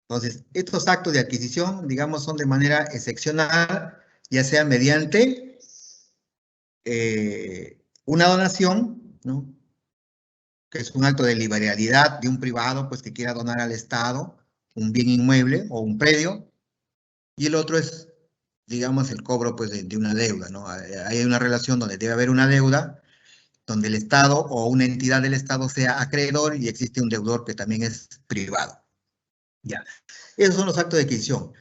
Entonces, estos actos de adquisición, digamos, son de manera excepcional, ya sea mediante una donación, ¿no? Que es un acto de liberalidad de un privado, pues que quiera donar al Estado un bien inmueble o un predio, y el otro es, digamos, el cobro, pues, de una deuda, ¿no? Hay una relación donde debe haber una deuda, donde el Estado o una entidad del Estado sea acreedor y existe un deudor que también es privado. Ya. Esos son los actos de adquisición.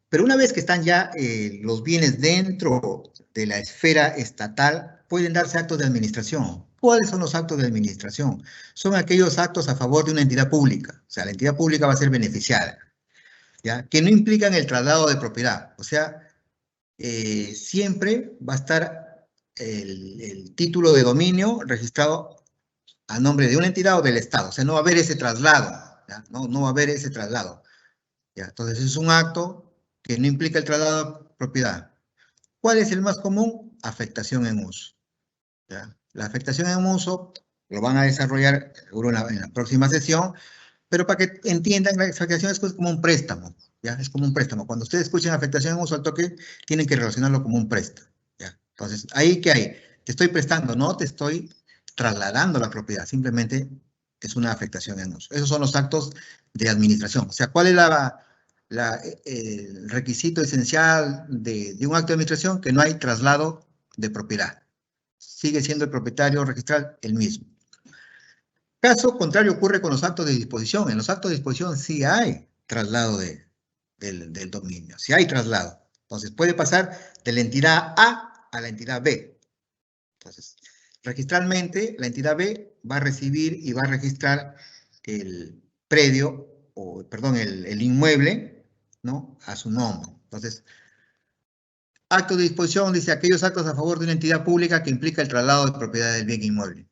Pero una vez que están ya los bienes dentro de la esfera estatal, pueden darse actos de administración. ¿Cuáles son los actos de administración? Son aquellos actos a favor de una entidad pública. O sea, la entidad pública va a ser beneficiada, ¿ya? Que no implican el traslado de propiedad. O sea, siempre va a estar el título de dominio registrado a nombre de una entidad o del Estado. O sea, no va a haber ese traslado, ¿ya? No va a haber ese traslado, ¿ya? Entonces, es un acto que no implica el traslado de propiedad. ¿Cuál es el más común? Afectación en uso, ¿ya? La afectación en uso lo van a desarrollar seguro en la próxima sesión, pero para que entiendan, la afectación es como un préstamo, ¿ya? Es como un préstamo. Cuando ustedes escuchen afectación en uso al toque, tienen que relacionarlo como un préstamo, ¿ya? Entonces, ¿ahí qué hay? Te estoy prestando, no te estoy trasladando la propiedad, simplemente es una afectación en uso. Esos son los actos de administración. O sea, ¿cuál es el requisito esencial de un acto de administración? Que no hay traslado de propiedad. Sigue siendo el propietario registral el mismo. Caso contrario ocurre con los actos de disposición. En los actos de disposición sí hay traslado del dominio, sí hay traslado. Entonces puede pasar de la entidad A a la entidad B. Entonces, registralmente la entidad B va a recibir y va a registrar el predio, o perdón, el inmueble, ¿no? A su nombre. Entonces, acto de disposición dice aquellos actos a favor de una entidad pública que implica el traslado de propiedad del bien inmueble.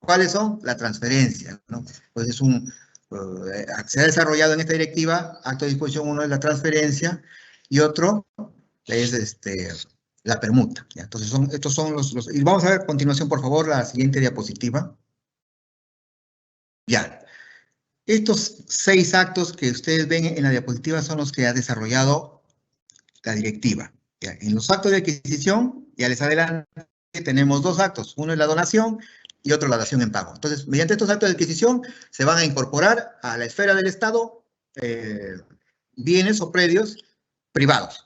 ¿Cuáles son? La transferencia, ¿no? Pues se ha desarrollado en esta directiva, acto de disposición, uno es la transferencia y otro es la permuta. ¿Ya? Entonces, estos son y vamos a ver a continuación, por favor, la siguiente diapositiva. Ya. Estos 6 actos que ustedes ven en la diapositiva son los que ha desarrollado la directiva. ¿Ya? En los actos de adquisición, ya les adelanto, tenemos 2 actos. Uno es la donación y otro la dación en pago. Entonces, mediante estos actos de adquisición se van a incorporar a la esfera del Estado bienes o predios privados.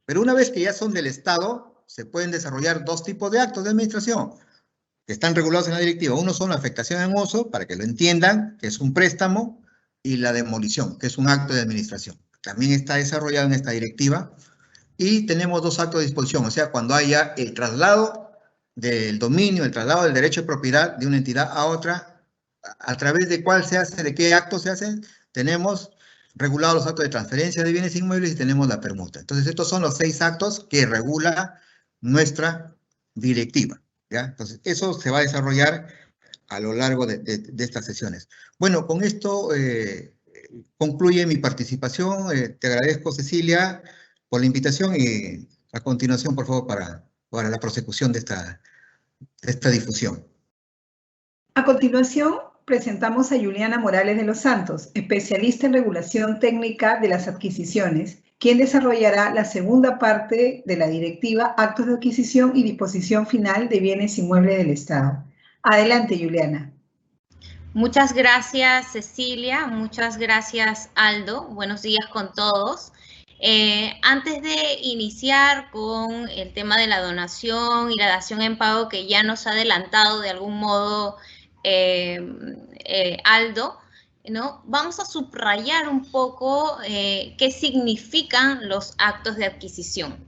Pero una vez que ya son del Estado, se pueden desarrollar 2 tipos de actos de administración que están regulados en la directiva. Uno son la afectación en uso, para que lo entiendan, que es un préstamo, y la demolición, que es un acto de administración. También está desarrollado en esta directiva. Y tenemos 2 actos de disposición, o sea, cuando haya el traslado del dominio, el traslado del derecho de propiedad de una entidad a otra, a través de cuál se hace, de qué acto se hacen, tenemos regulados los actos de transferencia de bienes inmuebles y tenemos la permuta. Entonces, estos son los 6 actos que regula nuestra directiva, ¿ya? Entonces, eso se va a desarrollar a lo largo de estas sesiones. Bueno, con esto concluye mi participación. Te agradezco, Cecilia, por la invitación y a continuación, por favor, para la prosecución de esta difusión. A continuación, presentamos a Juliana Morales de los Santos, especialista en regulación técnica de las adquisiciones, quien desarrollará la segunda parte de la directiva Actos de Adquisición y Disposición Final de Bienes Inmuebles del Estado. Adelante, Juliana. Muchas gracias, Cecilia. Muchas gracias, Aldo. Buenos días con todos. Antes de iniciar con el tema de la donación y la dación en pago, que ya nos ha adelantado de algún modo Aldo, ¿no? Vamos a subrayar un poco qué significan los actos de adquisición.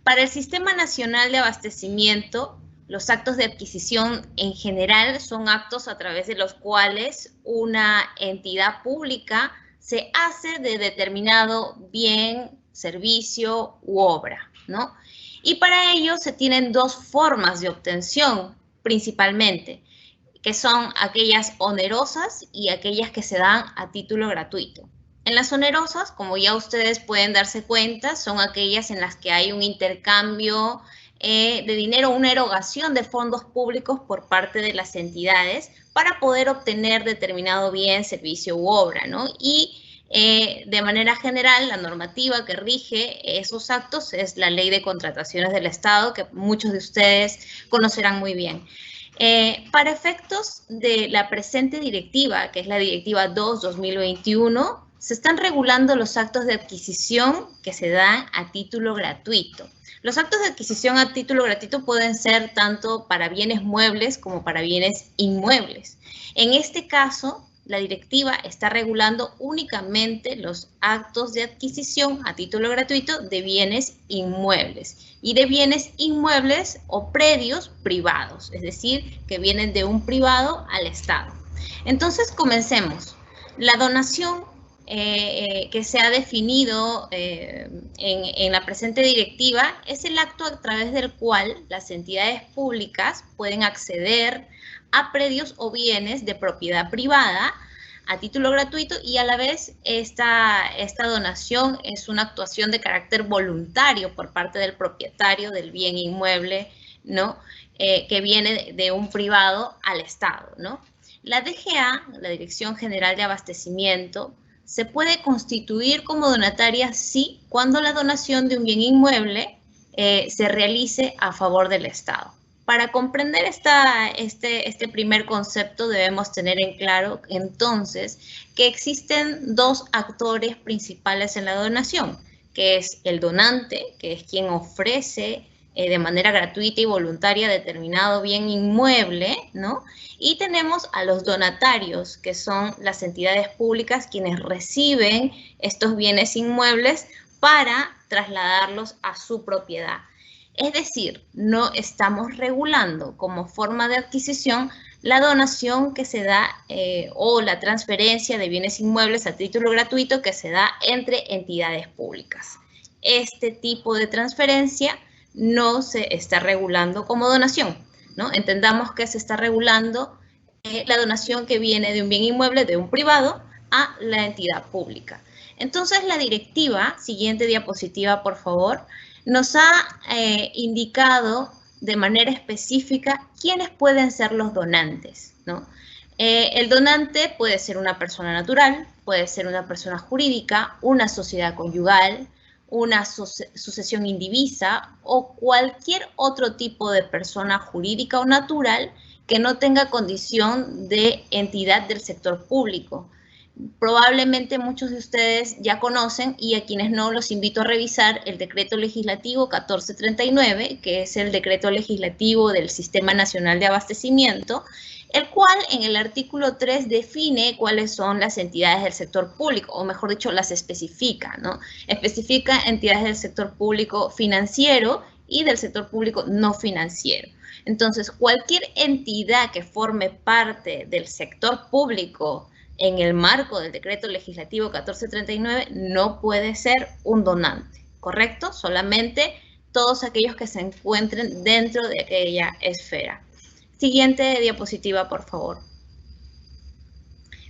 Para el Sistema Nacional de Abastecimiento, los actos de adquisición en general son actos a través de los cuales una entidad pública se hace de determinado bien, servicio u obra, ¿no? Y para ello se tienen 2 formas de obtención principalmente, que son aquellas onerosas y aquellas que se dan a título gratuito. En las onerosas, como ya ustedes pueden darse cuenta, son aquellas en las que hay un intercambio de dinero, una erogación de fondos públicos por parte de las entidades para poder obtener determinado bien, servicio u obra, ¿no? Y de manera general, la normativa que rige esos actos es la Ley de Contrataciones del Estado, que muchos de ustedes conocerán muy bien. Para efectos de la presente directiva, que es la Directiva 2/2021, se están regulando los actos de adquisición que se dan a título gratuito. Los actos de adquisición a título gratuito pueden ser tanto para bienes muebles como para bienes inmuebles. En este caso, la directiva está regulando únicamente los actos de adquisición a título gratuito de bienes inmuebles y de bienes inmuebles o predios privados, es decir, que vienen de un privado al Estado. Entonces, comencemos. La donación que se ha definido en la presente directiva es el acto a través del cual las entidades públicas pueden acceder a predios o bienes de propiedad privada a título gratuito y a la vez esta donación es una actuación de carácter voluntario por parte del propietario del bien inmueble, ¿no? Que viene de un privado al Estado, ¿no? La DGA, la Dirección General de Abastecimiento, se puede constituir como donataria sí cuando la donación de un bien inmueble se realice a favor del Estado. Para comprender este primer concepto debemos tener en claro entonces que existen dos actores principales en la donación, que es el donante, que es quien ofrece de manera gratuita y voluntaria determinado bien inmueble, ¿no? Y tenemos a los donatarios, que son las entidades públicas quienes reciben estos bienes inmuebles para trasladarlos a su propiedad. Es decir, no estamos regulando como forma de adquisición la donación que se da o la transferencia de bienes inmuebles a título gratuito que se da entre entidades públicas. Este tipo de transferencia no se está regulando como donación, ¿no? Entendamos que se está regulando la donación que viene de un bien inmueble de un privado a la entidad pública. Entonces, la directiva, siguiente diapositiva, por favor, nos ha indicado de manera específica quiénes pueden ser los donantes, ¿no? El donante puede ser una persona natural, puede ser una persona jurídica, una sociedad conyugal, una sucesión indivisa o cualquier otro tipo de persona jurídica o natural que no tenga condición de entidad del sector público. Probablemente muchos de ustedes ya conocen, y a quienes no, los invito a revisar el Decreto Legislativo 1439, que es el Decreto Legislativo del Sistema Nacional de Abastecimiento, el cual en el artículo 3 define cuáles son las entidades del sector público, o mejor dicho, las especifica, ¿no? Especifica entidades del sector público financiero y del sector público no financiero. Entonces, cualquier entidad que forme parte del sector público en el marco del Decreto Legislativo 1439 no puede ser un donante, ¿correcto? Solamente todos aquellos que se encuentren dentro de aquella esfera. Siguiente diapositiva, por favor.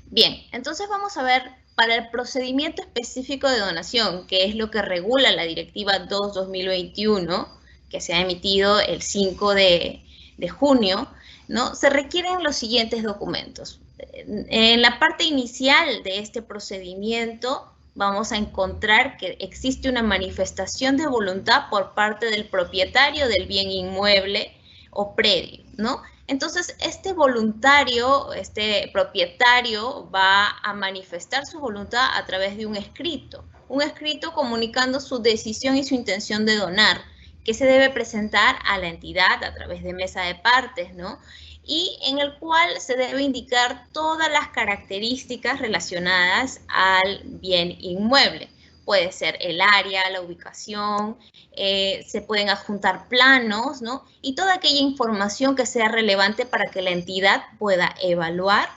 Bien, entonces vamos a ver para el procedimiento específico de donación, que es lo que regula la Directiva 2/2021, que se ha emitido el 5 de junio, ¿no? Se requieren los siguientes documentos. En la parte inicial de este procedimiento vamos a encontrar que existe una manifestación de voluntad por parte del propietario del bien inmueble o predio, ¿no? Entonces, este voluntario, este propietario va a manifestar su voluntad a través de un escrito comunicando su decisión y su intención de donar, que se debe presentar a la entidad a través de mesa de partes, ¿no? Y en el cual se debe indicar todas las características relacionadas al bien inmueble. Puede ser el área, la ubicación, se pueden adjuntar planos, ¿no? Y toda aquella información que sea relevante para que la entidad pueda evaluar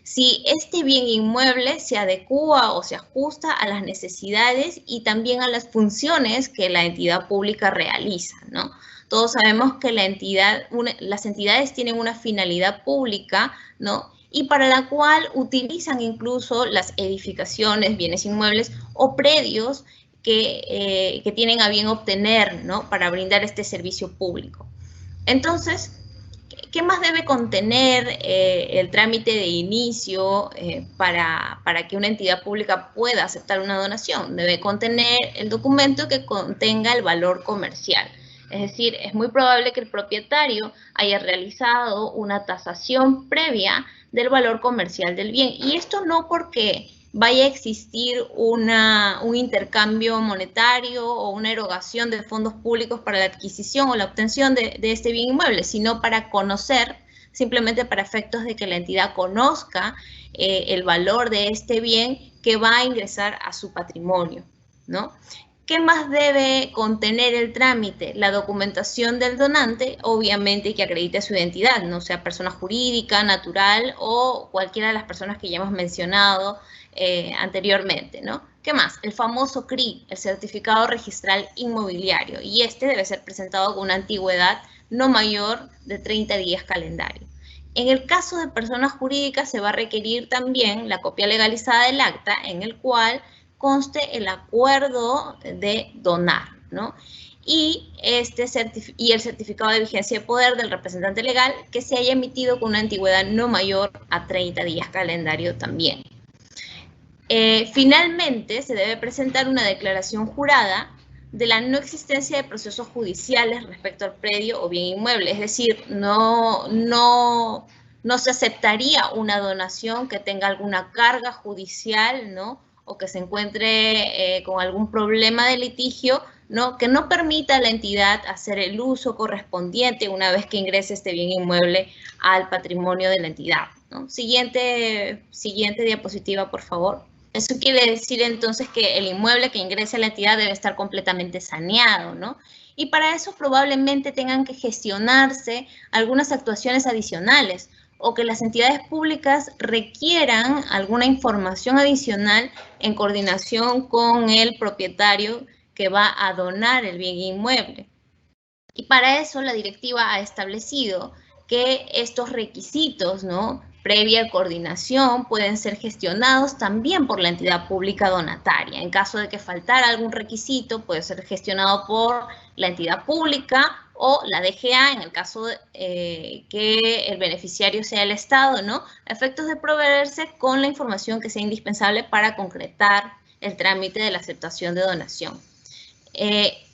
si este bien inmueble se adecúa o se ajusta a las necesidades y también a las funciones que la entidad pública realiza, ¿no? Todos sabemos que las entidades tienen una finalidad pública, ¿no? Y para la cual utilizan incluso las edificaciones, bienes inmuebles o predios que tienen a bien obtener, ¿no? Para brindar este servicio público. Entonces, ¿qué más debe contener el trámite de inicio para que una entidad pública pueda aceptar una donación? Debe contener el documento que contenga el valor comercial. Es decir, es muy probable que el propietario haya realizado una tasación previa del valor comercial del bien. Y esto no porque vaya a existir un intercambio monetario o una erogación de fondos públicos para la adquisición o la obtención de este bien inmueble, sino para conocer, simplemente para efectos de que la entidad conozca el valor de este bien que va a ingresar a su patrimonio, ¿no? ¿Qué más debe contener el trámite? La documentación del donante, obviamente que acredite su identidad, no sea persona jurídica, natural o cualquiera de las personas que ya hemos mencionado anteriormente, ¿no? ¿Qué más? El famoso CRI, el certificado registral inmobiliario, y este debe ser presentado con una antigüedad no mayor de 30 días calendario. En el caso de personas jurídicas se va a requerir también la copia legalizada del acta en el cual conste el acuerdo de donar, ¿no? Y el certificado de vigencia de poder del representante legal que se haya emitido con una antigüedad no mayor a 30 días calendario también. Finalmente, se debe presentar una declaración jurada de la no existencia de procesos judiciales respecto al predio o bien inmueble. Es decir, no se aceptaría una donación que tenga alguna carga judicial, ¿no? O que se encuentre con algún problema de litigio, ¿no? Que no permita a la entidad hacer el uso correspondiente una vez que ingrese este bien inmueble al patrimonio de la entidad, ¿no? Siguiente diapositiva, por favor. Eso quiere decir entonces que el inmueble que ingrese a la entidad debe estar completamente saneado, ¿no? Y para eso probablemente tengan que gestionarse algunas actuaciones adicionales o que las entidades públicas requieran alguna información adicional en coordinación con el propietario que va a donar el bien inmueble. Y para eso la directiva ha establecido que estos requisitos, ¿no?, previa coordinación, pueden ser gestionados también por la entidad pública donataria. En caso de que faltara algún requisito, puede ser gestionado por la entidad pública o la DGA, en el caso de que el beneficiario sea el Estado, ¿no?, a efectos de proveerse con la información que sea indispensable para concretar el trámite de la aceptación de donación.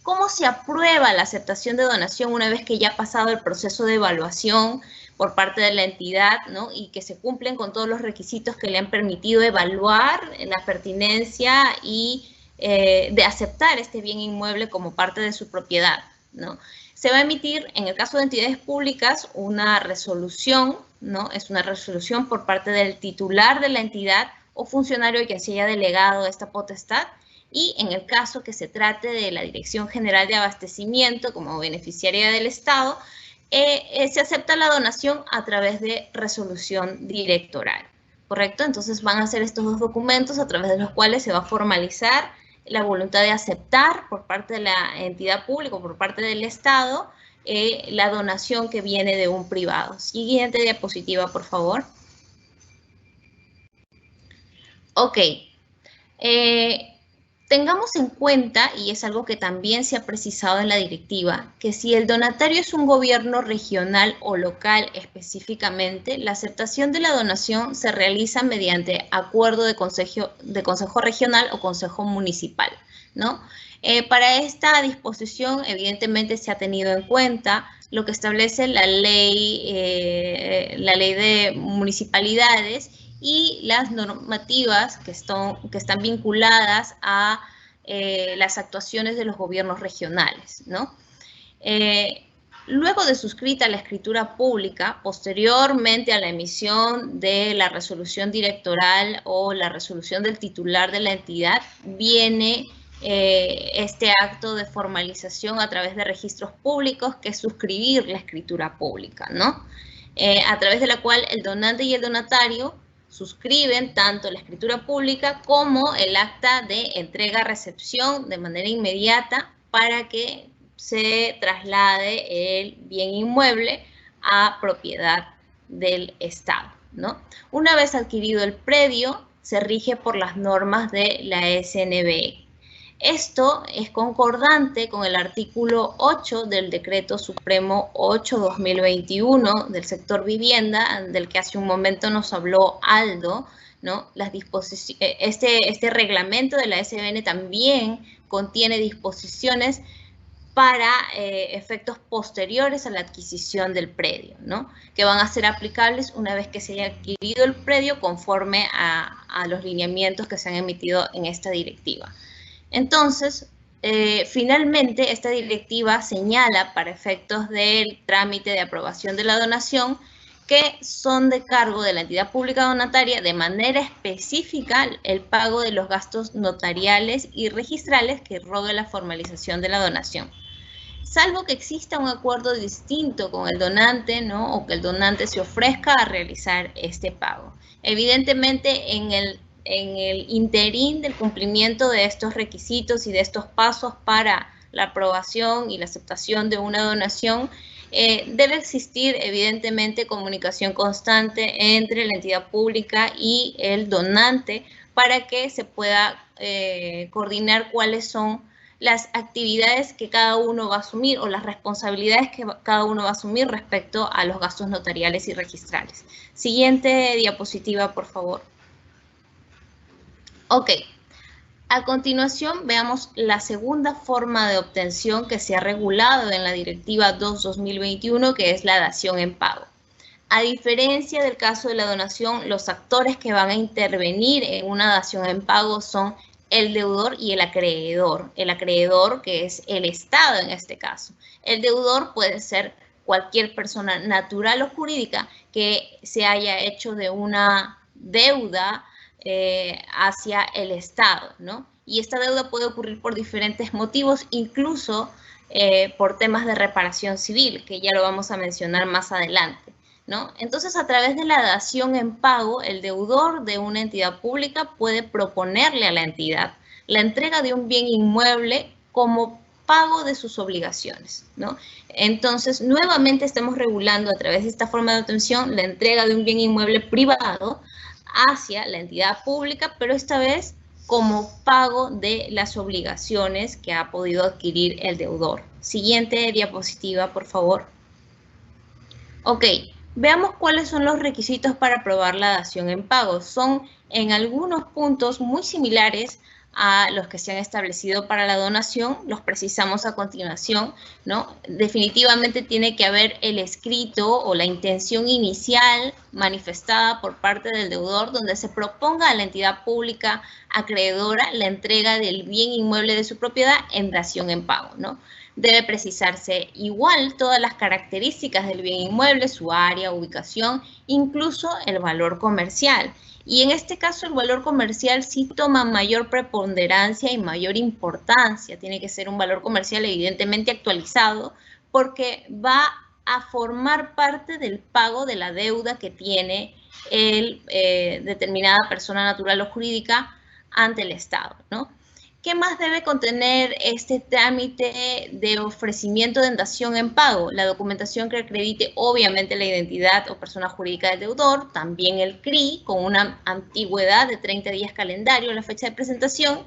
¿Cómo se aprueba la aceptación de donación una vez que ya ha pasado el proceso de evaluación por parte de la entidad, ¿no?, y que se cumplen con todos los requisitos que le han permitido evaluar la pertinencia y de aceptar este bien inmueble como parte de su propiedad, ¿no? Se va a emitir, en el caso de entidades públicas, una resolución, ¿no? Es una resolución por parte del titular de la entidad o funcionario que se haya delegado esta potestad. Y en el caso que se trate de la Dirección General de Abastecimiento como beneficiaria del Estado, se acepta la donación a través de resolución directoral, ¿correcto? Entonces van a ser estos dos documentos a través de los cuales se va a formalizar la voluntad de aceptar por parte de la entidad pública o por parte del Estado la donación que viene de un privado. Siguiente diapositiva, por favor. Ok. Tengamos en cuenta, y es algo que también se ha precisado en la directiva, que si el donatario es un gobierno regional o local específicamente, la aceptación de la donación se realiza mediante acuerdo de consejo regional o consejo municipal, ¿no? Para esta disposición, evidentemente, se ha tenido en cuenta lo que establece la ley de municipalidades y las normativas que están vinculadas a las actuaciones de los gobiernos regionales, ¿no? Luego de suscrita la escritura pública, posteriormente a la emisión de la resolución directoral o la resolución del titular de la entidad, viene este acto de formalización a través de registros públicos, que es suscribir la escritura pública, ¿no? A través de la cual el donante y el donatario suscriben tanto la escritura pública como el acta de entrega-recepción de manera inmediata para que se traslade el bien inmueble a propiedad del Estado, ¿no? Una vez adquirido el predio, se rige por las normas de la SNBE. Esto es concordante con el artículo 8 del Decreto Supremo 8/2021 del sector vivienda, del que hace un momento nos habló Aldo, ¿no? Este reglamento de la SBN también contiene disposiciones para efectos posteriores a la adquisición del predio, ¿no?, que van a ser aplicables una vez que se haya adquirido el predio conforme a los lineamientos que se han emitido en esta directiva. Entonces, finalmente, esta directiva señala para efectos del trámite de aprobación de la donación que son de cargo de la entidad pública donataria de manera específica el pago de los gastos notariales y registrales que rogue la formalización de la donación. Salvo que exista un acuerdo distinto con el donante, ¿no?, o que el donante se ofrezca a realizar este pago. Evidentemente, en el interín del cumplimiento de estos requisitos y de estos pasos para la aprobación y la aceptación de una donación, debe existir evidentemente comunicación constante entre la entidad pública y el donante para que se pueda coordinar cuáles son las actividades que cada uno va a asumir o las responsabilidades que cada uno va a asumir respecto a los gastos notariales y registrales. Siguiente diapositiva, por favor. Ok, A continuación, veamos la segunda forma de obtención que se ha regulado en la Directiva 2/2021, que es la dación en pago. A diferencia del caso de la donación, los actores que van a intervenir en una dación en pago son el deudor y el acreedor. El acreedor, que es el Estado en este caso. El deudor puede ser cualquier persona natural o jurídica que se haya hecho de una deuda hacia el Estado, ¿no? Y esta deuda puede ocurrir por diferentes motivos, incluso por temas de reparación civil, que ya lo vamos a mencionar más adelante, ¿no? Entonces, a través de la dación en pago, el deudor de una entidad pública puede proponerle a la entidad la entrega de un bien inmueble como pago de sus obligaciones, ¿no? Entonces, nuevamente estamos regulando a través de esta forma de obtención la entrega de un bien inmueble privado hacia la entidad pública, pero esta vez como pago de las obligaciones que ha podido adquirir el deudor. Siguiente diapositiva, por favor. Ok, veamos cuáles son los requisitos para aprobar la dación en pago. Son en algunos puntos muy similares a los que se han establecido para la donación, los precisamos a continuación, ¿no? Definitivamente tiene que haber el escrito o la intención inicial manifestada por parte del deudor donde se proponga a la entidad pública acreedora la entrega del bien inmueble de su propiedad en dación en pago, ¿no? Debe precisarse igual todas las características del bien inmueble, su área, ubicación, incluso el valor comercial. Y en este caso el valor comercial sí toma mayor preponderancia y mayor importancia. Tiene que ser un valor comercial evidentemente actualizado porque va a formar parte del pago de la deuda que tiene determinada persona natural o jurídica ante el Estado, ¿no? ¿Qué más debe contener este trámite de ofrecimiento de dación en pago? La documentación que acredite obviamente la identidad o persona jurídica del deudor, también el CRI con una antigüedad de 30 días calendario, la fecha de presentación,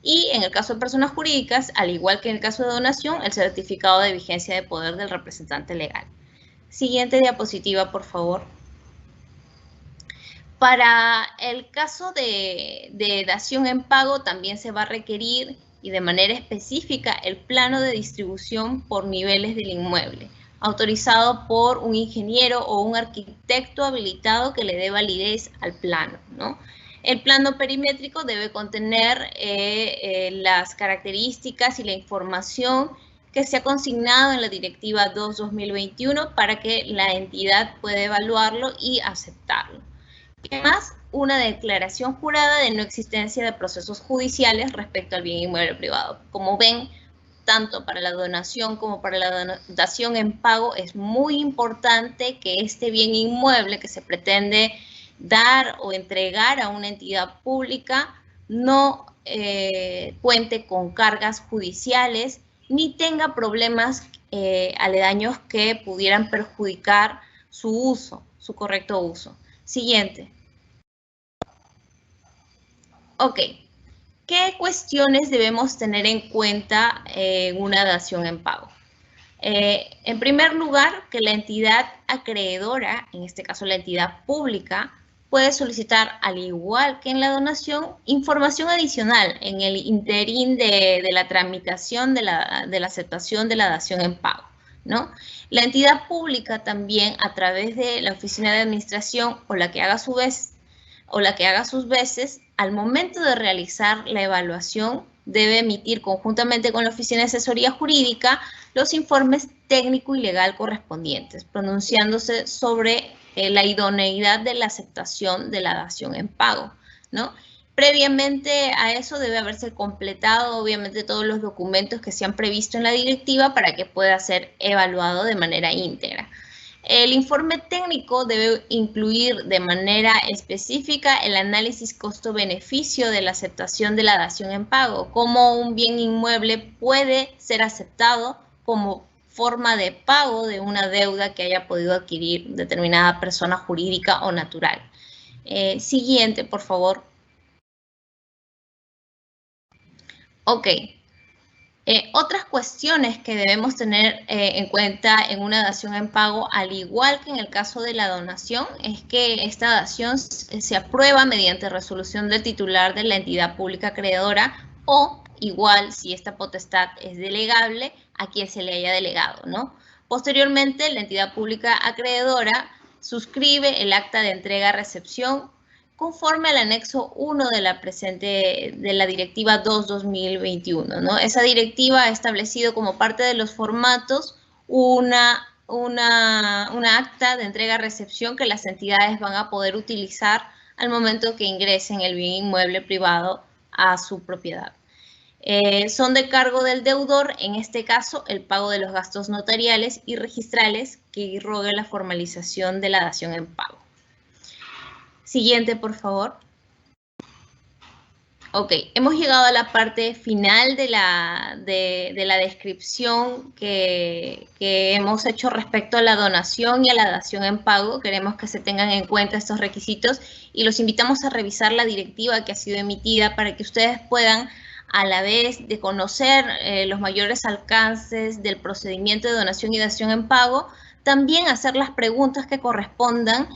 y en el caso de personas jurídicas, al igual que en el caso de donación, el certificado de vigencia de poder del representante legal. Siguiente diapositiva, por favor. Para el caso de dación en pago también se va a requerir y de manera específica el plano de distribución por niveles del inmueble, autorizado por un ingeniero o un arquitecto habilitado que le dé validez al plano, ¿no? El plano perimétrico debe contener las características y la información que se ha consignado en la Directiva 2/2021 para que la entidad pueda evaluarlo y aceptarlo. Además, una declaración jurada de no existencia de procesos judiciales respecto al bien inmueble privado. Como ven, tanto para la donación como para la dación en pago es muy importante que este bien inmueble que se pretende dar o entregar a una entidad pública no cuente con cargas judiciales ni tenga problemas aledaños que pudieran perjudicar su uso, su correcto uso. Siguiente. Ok. ¿Qué cuestiones debemos tener en cuenta en una dación en pago? En primer lugar, que la entidad acreedora, en este caso la entidad pública, puede solicitar, al igual que en la donación, información adicional en el interín de la tramitación de la aceptación de la dación en pago, ¿no? La entidad pública también, a través de la oficina de administración o la que haga sus veces, al momento de realizar la evaluación, debe emitir conjuntamente con la oficina de asesoría jurídica los informes técnico y legal correspondientes, pronunciándose sobre la idoneidad de la aceptación de la dación en pago, ¿no? Previamente a eso debe haberse completado, obviamente, todos los documentos que se han previsto en la directiva para que pueda ser evaluado de manera íntegra. El informe técnico debe incluir de manera específica el análisis costo-beneficio de la aceptación de la dación en pago, cómo un bien inmueble puede ser aceptado como forma de pago de una deuda que haya podido adquirir determinada persona jurídica o natural. Siguiente, por favor. Ok. Otras cuestiones que debemos tener en cuenta en una dación en pago, al igual que en el caso de la donación, es que esta dación se aprueba mediante resolución del titular de la entidad pública acreedora o igual si esta potestad es delegable a quien se le haya delegado, ¿no? Posteriormente, la entidad pública acreedora suscribe el acta de entrega-recepción conforme al anexo 1 de la Directiva 2-2021, ¿no? Esa directiva ha establecido como parte de los formatos una acta de entrega-recepción que las entidades van a poder utilizar al momento que ingresen el bien inmueble privado a su propiedad. Son de cargo del deudor, en este caso, el pago de los gastos notariales y registrales que irrogue la formalización de la dación en pago. Siguiente, por favor. Ok, hemos llegado a la parte final de la descripción que hemos hecho respecto a la donación y a la dación en pago. Queremos que se tengan en cuenta estos requisitos y los invitamos a revisar la directiva que ha sido emitida para que ustedes puedan, a la vez de conocer los mayores alcances del procedimiento de donación y dación en pago, también hacer las preguntas que correspondan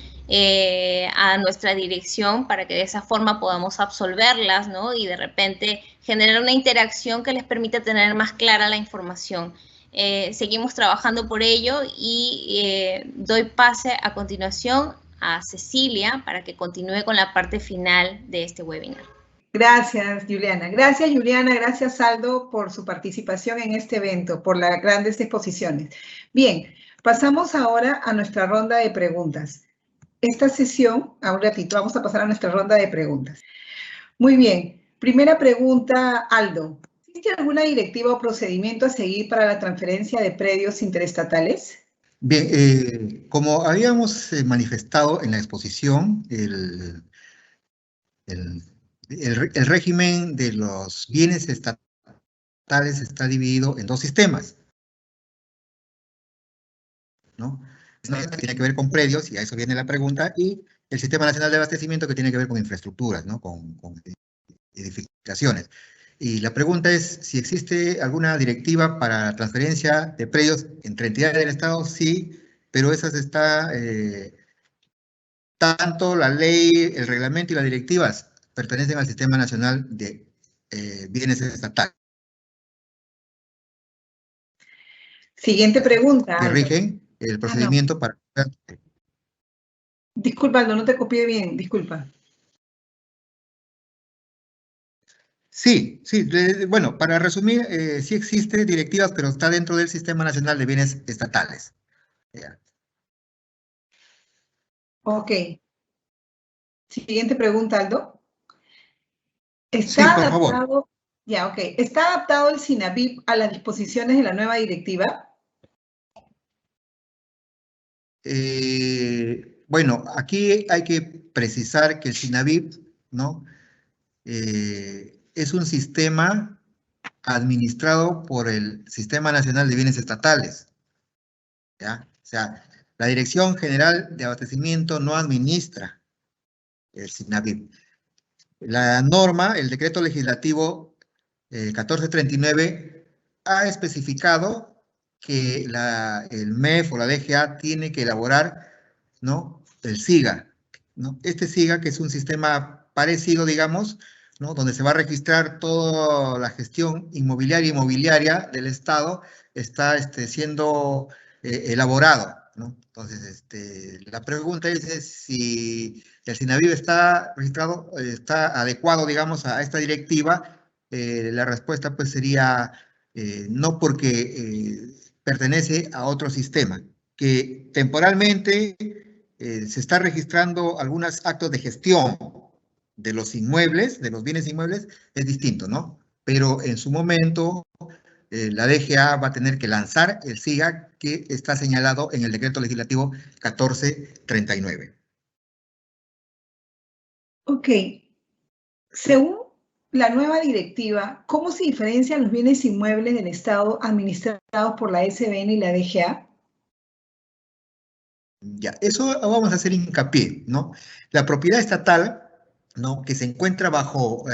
a nuestra dirección para que de esa forma podamos absolverlas, ¿no? Y de repente generar una interacción que les permita tener más clara la información. Seguimos trabajando por ello y doy pase a continuación a Cecilia para que continúe con la parte final de este webinar. Gracias, Juliana. Gracias, Juliana. Gracias, Aldo, por su participación en este evento, por las grandes exposiciones. Bien, pasamos ahora a nuestra ronda de preguntas. Esta sesión, a un ratito, vamos a pasar a nuestra ronda de preguntas. Muy bien. Primera pregunta, Aldo. ¿Existe alguna directiva o procedimiento a seguir para la transferencia de predios interestatales? Bien, como habíamos manifestado en la exposición, el régimen de los bienes estatales está dividido en dos sistemas, ¿no? Que tiene que ver con predios, y a eso viene la pregunta, y el Sistema Nacional de Abastecimiento, que tiene que ver con infraestructuras, ¿no? Con edificaciones. Y la pregunta es si existe alguna directiva para la transferencia de predios entre entidades del Estado. Sí, pero esas está, tanto la ley, el reglamento y las directivas pertenecen al Sistema Nacional de Bienes Estatales. Siguiente pregunta. Que rigen el procedimiento para... Disculpa, Aldo, no te copié bien, disculpa. Sí, bueno, para resumir, sí existen directivas, pero está dentro del Sistema Nacional de Bienes Estatales. Ya. Ok. Siguiente pregunta, Aldo. Sí, por favor. Ya, ok. ¿Está adaptado el SINAVIP a las disposiciones de la nueva directiva? Bueno, aquí hay que precisar que el SINAVIP, ¿no? Es un sistema administrado por el Sistema Nacional de Bienes Estatales, ¿ya? O sea, la Dirección General de Abastecimiento no administra el SINAVIP. La norma, el decreto legislativo 1439, ha especificado que el MEF o la DGA tiene que elaborar, ¿no?, el SIGA, ¿no? Este SIGA, que es un sistema parecido, digamos, ¿no?, donde se va a registrar toda la gestión inmobiliaria del Estado, está siendo elaborado, ¿no? Entonces, la pregunta es si el SINAVIP está registrado, está adecuado, digamos, a esta directiva. La respuesta pues sería no, porque pertenece a otro sistema, que temporalmente se está registrando algunos actos de gestión de los inmuebles, de los bienes inmuebles, es distinto, ¿no? Pero en su momento la DGA va a tener que lanzar el SIGA que está señalado en el decreto legislativo 1439. Ok. Según la nueva directiva, ¿cómo se diferencian los bienes inmuebles del Estado administrados por la SBN y la DGA? Ya, eso vamos a hacer hincapié, ¿no? La propiedad estatal, ¿no?, que se encuentra bajo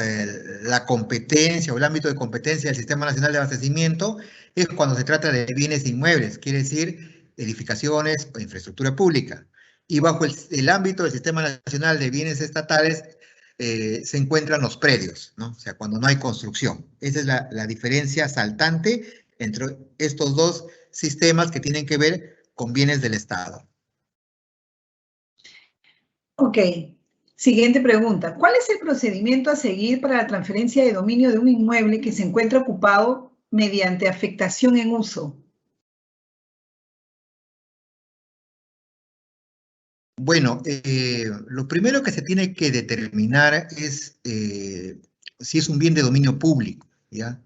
la competencia o el ámbito de competencia del Sistema Nacional de Abastecimiento, es cuando se trata de bienes inmuebles, quiere decir edificaciones o infraestructura pública. Y bajo el ámbito del Sistema Nacional de Bienes Estatales se encuentran los predios, ¿no? O sea, cuando no hay construcción. Esa es la diferencia saltante entre estos dos sistemas que tienen que ver con bienes del Estado. Ok. Siguiente pregunta. ¿Cuál es el procedimiento a seguir para la transferencia de dominio de un inmueble que se encuentra ocupado mediante afectación en uso? Bueno, lo primero que se tiene que determinar es si es un bien de dominio público, ¿ya?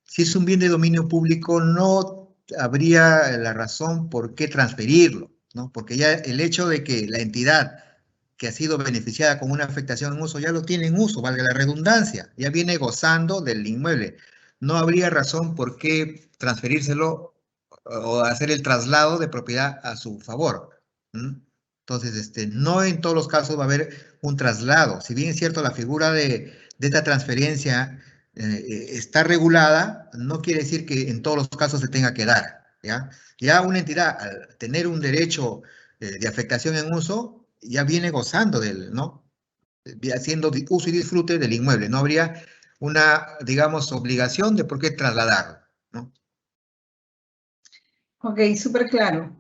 Si es un bien de dominio público, no habría la razón por qué transferirlo, ¿no? Porque ya el hecho de que la entidad que ha sido beneficiada con una afectación en uso ya lo tiene en uso, valga la redundancia, ya viene gozando del inmueble. No habría razón por qué transferírselo o hacer el traslado de propiedad a su favor. Entonces, no en todos los casos va a haber un traslado. Si bien es cierto, la figura de esta transferencia está regulada, no quiere decir que en todos los casos se tenga que dar, ¿ya? Ya una entidad, al tener un derecho de afectación en uso, ya viene gozando del, ¿no? Haciendo uso y disfrute del inmueble. No habría una, digamos, obligación de por qué trasladarlo, ¿no? Ok, súper claro.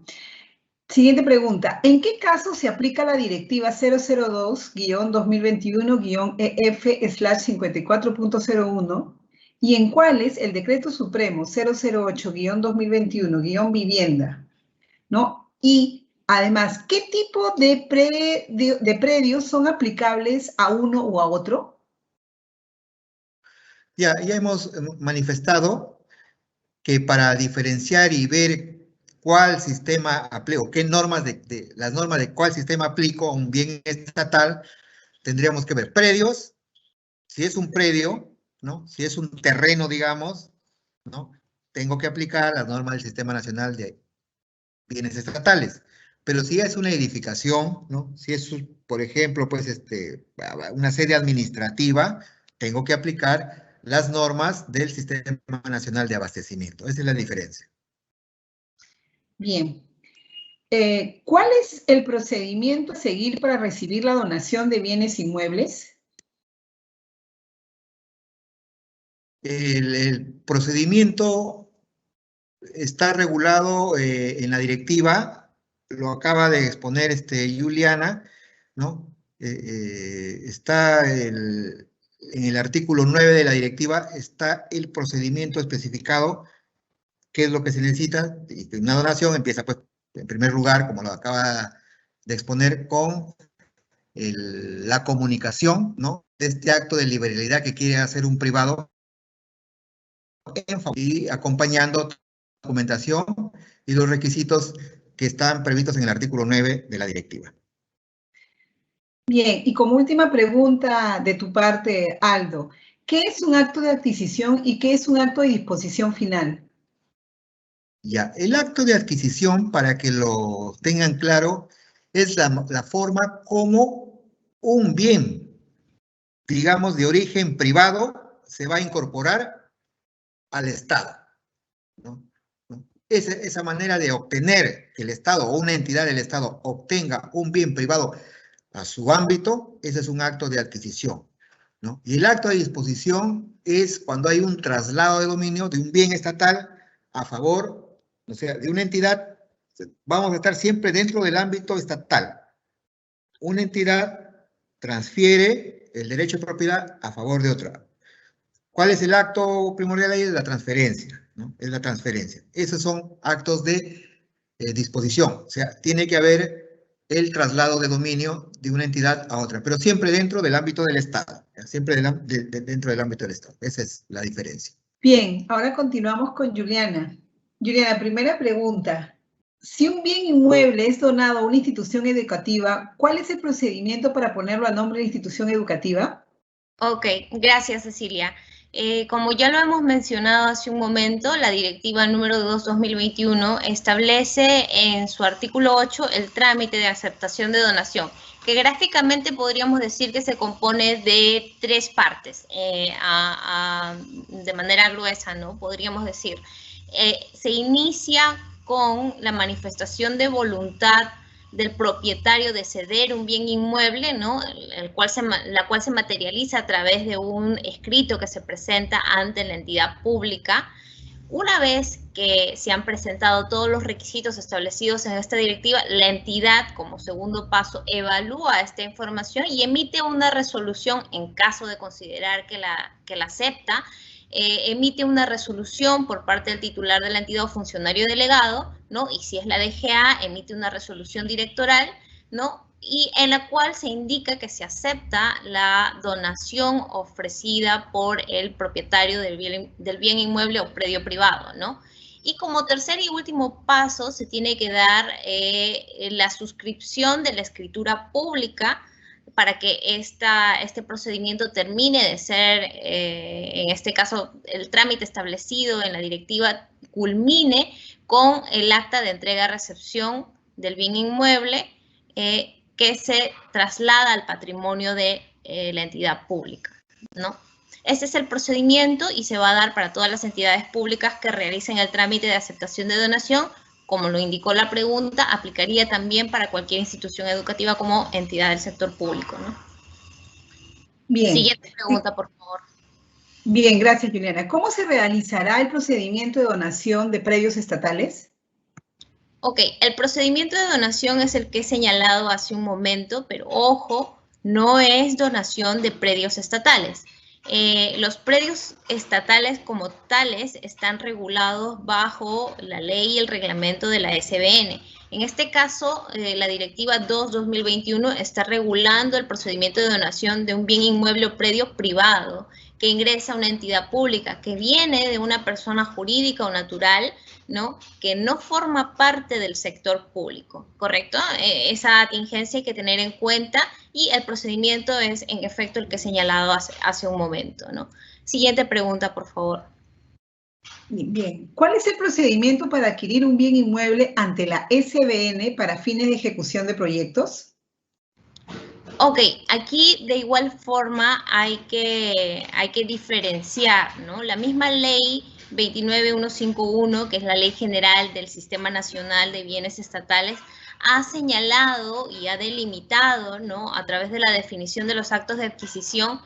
Siguiente pregunta. ¿En qué caso se aplica la directiva 002-2021-EF/54.01 y en cuáles el decreto supremo 008-2021-vivienda? ¿No? Y además, ¿qué tipo de predios son aplicables a uno o a otro? Ya hemos manifestado que para diferenciar y ver cuál sistema aplico, qué normas las normas de cuál sistema aplico a un bien estatal, tendríamos que ver predios, si es un predio, ¿no? Si es un terreno, digamos, ¿no? Tengo que aplicar las normas del Sistema Nacional de Bienes Estatales. Pero si es una edificación, ¿no? Si es, por ejemplo, pues, una sede administrativa, tengo que aplicar las normas del Sistema Nacional de Abastecimiento. Esa es la diferencia. Bien. ¿Cuál es el procedimiento a seguir para recibir la donación de bienes inmuebles? El procedimiento está regulado en la directiva, lo acaba de exponer Juliana, ¿no? Está en el artículo 9 de la directiva, está el procedimiento especificado, qué es lo que se necesita, y una donación empieza, pues, en primer lugar, como lo acaba de exponer, con la comunicación, ¿no? De este acto de liberalidad que quiere hacer un privado y acompañando documentación y los requisitos que están previstos en el artículo 9 de la directiva. Bien, y como última pregunta de tu parte, Aldo, ¿qué es un acto de adquisición y qué es un acto de disposición final? Ya, el acto de adquisición, para que lo tengan claro, es la forma como un bien, digamos, de origen privado, se va a incorporar al Estado, ¿no? Esa manera de obtener que el Estado o una entidad del Estado obtenga un bien privado a su ámbito, ese es un acto de adquisición, ¿no? Y el acto de disposición es cuando hay un traslado de dominio de un bien estatal a favor, o sea, de una entidad. Vamos a estar siempre dentro del ámbito estatal. Una entidad transfiere el derecho de propiedad a favor de otra. ¿Cuál es el acto primordial ahí? Es la transferencia, ¿no? Es la transferencia. Esos son actos de disposición. O sea, tiene que haber el traslado de dominio de una entidad a otra, pero siempre dentro del ámbito del Estado. Siempre dentro del ámbito del Estado. Esa es la diferencia. Bien, ahora continuamos con Juliana. Juliana, primera pregunta. Si un bien inmueble es donado a una institución educativa, ¿cuál es el procedimiento para ponerlo a nombre de la institución educativa? Ok, gracias, Cecilia. Como ya lo hemos mencionado hace un momento, la Directiva número 2/2021 establece en su artículo 8 el trámite de aceptación de donación, que gráficamente podríamos decir que se compone de 3 partes, de manera gruesa, ¿no? Podríamos decir. Se inicia con la manifestación de voluntad del propietario de ceder un bien inmueble, ¿no? La cual se materializa a través de un escrito que se presenta ante la entidad pública. Una vez que se han presentado todos los requisitos establecidos en esta directiva, la entidad, como segundo paso, evalúa esta información y emite una resolución en caso de considerar que la acepta. Emite una resolución por parte del titular de la entidad o funcionario delegado, ¿no? Y si es la DGA, emite una resolución directoral, ¿no? Y en la cual se indica que se acepta la donación ofrecida por el propietario del bien inmueble o predio privado, ¿no? Y como tercer y último paso, se tiene que dar la suscripción de la escritura pública para que este procedimiento termine de ser, en este caso, el trámite establecido en la directiva culmine con el acta de entrega-recepción del bien inmueble que se traslada al patrimonio de la entidad pública, ¿no? Este es el procedimiento y se va a dar para todas las entidades públicas que realicen el trámite de aceptación de donación. Como lo indicó la pregunta, aplicaría también para cualquier institución educativa como entidad del sector público, ¿no? Bien. Siguiente pregunta, por favor. Bien, gracias, Juliana. ¿Cómo se realizará el procedimiento de donación de predios estatales? Ok, el procedimiento de donación es el que he señalado hace un momento, pero ojo, no es donación de predios estatales. Los predios estatales como tales están regulados bajo la ley y el reglamento de la SBN. En este caso, la Directiva 2/2021 está regulando el procedimiento de donación de un bien inmueble o predio privado que ingresa a una entidad pública, que viene de una persona jurídica o natural, ¿no? Que no forma parte del sector público, ¿correcto? Esa atingencia hay que tener en cuenta y el procedimiento es en efecto el que he señalado hace un momento, ¿no? Siguiente pregunta, por favor. Bien, ¿cuál es el procedimiento para adquirir un bien inmueble ante la SBN para fines de ejecución de proyectos? Ok, aquí de igual forma hay que diferenciar, ¿no? La misma ley 29151, que es la Ley General del Sistema Nacional de Bienes Estatales, ha señalado y ha delimitado, ¿no? A través de la definición de los actos de adquisición,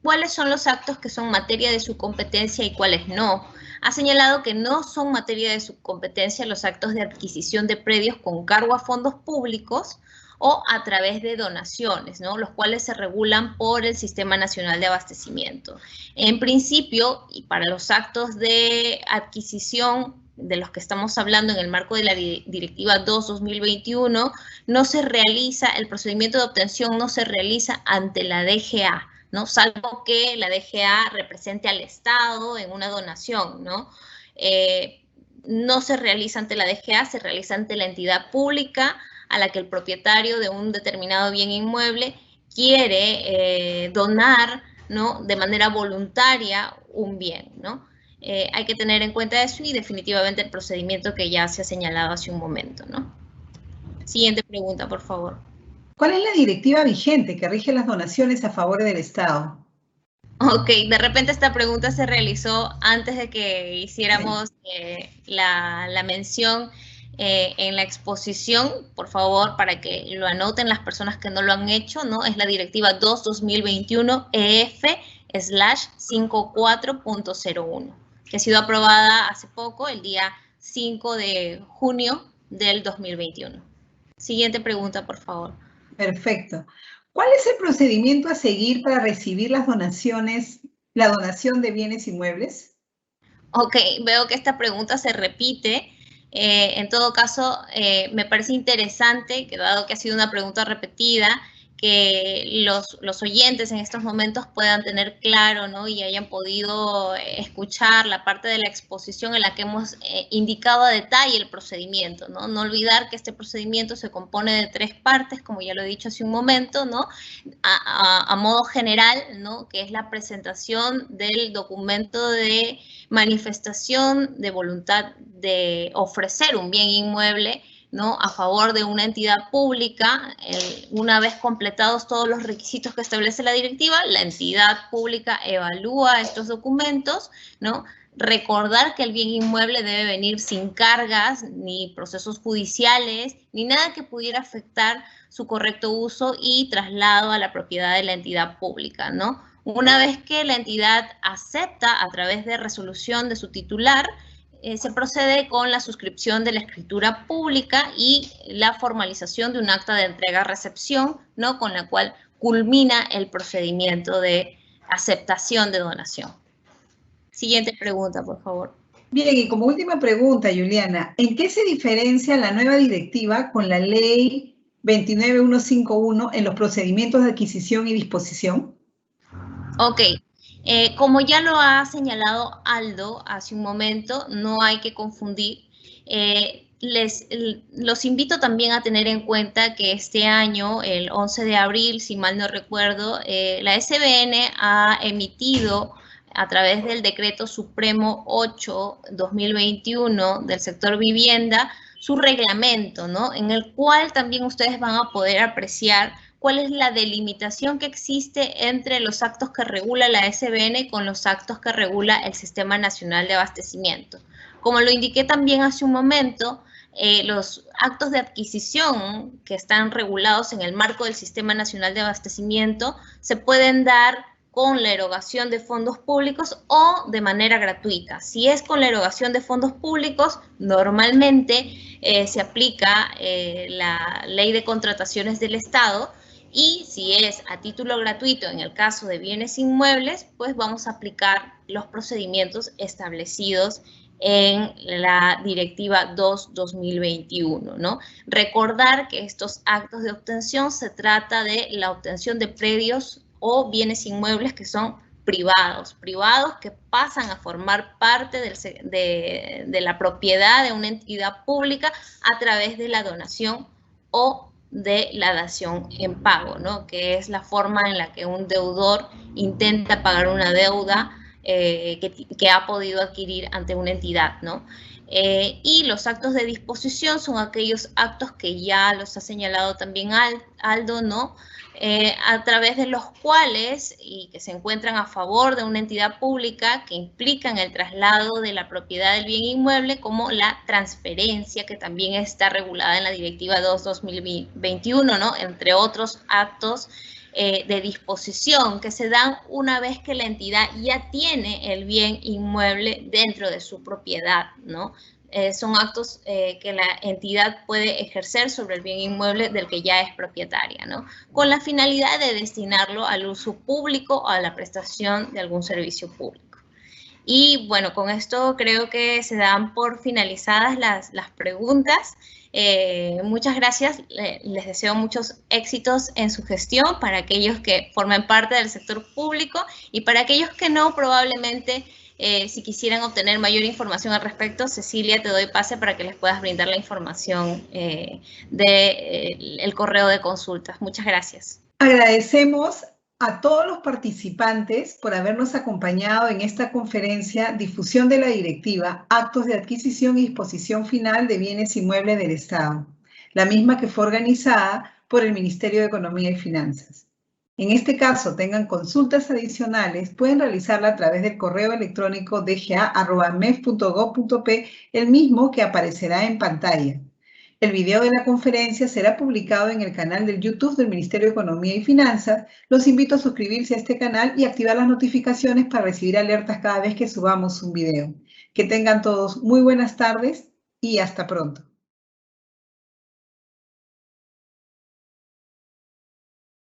cuáles son los actos que son materia de su competencia y cuáles no. Ha señalado que no son materia de su competencia los actos de adquisición de predios con cargo a fondos públicos o a través de donaciones, ¿no? Los cuales se regulan por el Sistema Nacional de Abastecimiento. En principio, y para los actos de adquisición de los que estamos hablando en el marco de la Directiva 2/2021, no se realiza, el procedimiento de obtención no se realiza ante la DGA, ¿no? Salvo que la DGA represente al Estado en una donación, ¿no? No se realiza ante la DGA, se realiza ante la entidad pública a la que el propietario de un determinado bien inmueble quiere donar, ¿no? De manera voluntaria un bien, ¿no? Hay que tener en cuenta eso y definitivamente el procedimiento que ya se ha señalado hace un momento, ¿no? Siguiente pregunta, por favor. ¿Cuál es la directiva vigente que rige las donaciones a favor del Estado? Ok, de repente esta pregunta se realizó antes de que hiciéramos la mención en la exposición, por favor, para que lo anoten las personas que no lo han hecho, ¿no? Es la Directiva 2/2021 EF/54.01, que ha sido aprobada hace poco, el día 5 de junio del 2021. Siguiente pregunta, por favor. Perfecto. ¿Cuál es el procedimiento a seguir para recibir las donaciones, la donación de bienes inmuebles? Ok, veo que esta pregunta se repite. En todo caso, me parece interesante, que dado que ha sido una pregunta repetida, que los oyentes en estos momentos puedan tener claro, ¿no? Y hayan podido escuchar la parte de la exposición en la que hemos indicado a detalle el procedimiento, ¿no? No olvidar que este procedimiento se compone de 3 partes, como ya lo he dicho hace un momento, ¿no? A modo general, ¿no? Que es la presentación del documento de manifestación de voluntad de ofrecer un bien inmueble, ¿no? A favor de una entidad pública. Una vez completados todos los requisitos que establece la directiva, la entidad pública evalúa estos documentos, ¿no? Recordar que el bien inmueble debe venir sin cargas, ni procesos judiciales, ni nada que pudiera afectar su correcto uso y traslado a la propiedad de la entidad pública, ¿no? Una vez que la entidad acepta a través de resolución de su titular, se procede con la suscripción de la escritura pública y la formalización de un acta de entrega-recepción, ¿no? Con la cual culmina el procedimiento de aceptación de donación. Siguiente pregunta, por favor. Bien, y como última pregunta, Juliana, ¿en qué se diferencia la nueva directiva con la ley 29151 en los procedimientos de adquisición y disposición? Ok, como ya lo ha señalado Aldo hace un momento, no hay que confundir. Los invito también a tener en cuenta que este año, el 11 de abril, si mal no recuerdo, la SBN ha emitido a través del Decreto Supremo 8/2021 del sector vivienda su reglamento, ¿no? En el cual también ustedes van a poder apreciar cuál es la delimitación que existe entre los actos que regula la SBN con los actos que regula el Sistema Nacional de Abastecimiento. Como lo indiqué también hace un momento, los actos de adquisición que están regulados en el marco del Sistema Nacional de Abastecimiento se pueden dar con la erogación de fondos públicos o de manera gratuita. Si es con la erogación de fondos públicos, normalmente se aplica la Ley de Contrataciones del Estado, y si es a título gratuito en el caso de bienes inmuebles, pues vamos a aplicar los procedimientos establecidos en la Directiva 2/2021, ¿no? Recordar que estos actos de obtención se trata de la obtención de predios o bienes inmuebles que son privados que pasan a formar parte de la propiedad de una entidad pública a través de la donación o de la dación en pago, ¿no? Que es la forma en la que un deudor intenta pagar una deuda que ha podido adquirir ante una entidad, ¿no? Y los actos de disposición son aquellos actos que ya los ha señalado también Aldo, ¿no? A través de los cuales y que se encuentran a favor de una entidad pública que implican el traslado de la propiedad del bien inmueble, como la transferencia, que también está regulada en la Directiva 2/2021, ¿no? Entre otros actos de disposición que se dan una vez que la entidad ya tiene el bien inmueble dentro de su propiedad, ¿no? Son actos que la entidad puede ejercer sobre el bien inmueble del que ya es propietaria, ¿no? Con la finalidad de destinarlo al uso público o a la prestación de algún servicio público. Y bueno, con esto creo que se dan por finalizadas las preguntas. Muchas gracias, les deseo muchos éxitos en su gestión para aquellos que formen parte del sector público, y para aquellos que no, probablemente si quisieran obtener mayor información al respecto, Cecilia, te doy pase para que les puedas brindar la información del correo de consultas. Muchas gracias. Agradecemos a todos los participantes por habernos acompañado en esta conferencia Difusión de la Directiva, Actos de Adquisición y Disposición Final de Bienes Inmuebles del Estado, la misma que fue organizada por el Ministerio de Economía y Finanzas. En este caso, tengan consultas adicionales, pueden realizarla a través del correo electrónico dga@mef.gov.p, el mismo que aparecerá en pantalla. El video de la conferencia será publicado en el canal del YouTube del Ministerio de Economía y Finanzas. Los invito a suscribirse a este canal y activar las notificaciones para recibir alertas cada vez que subamos un video. Que tengan todos muy buenas tardes y hasta pronto.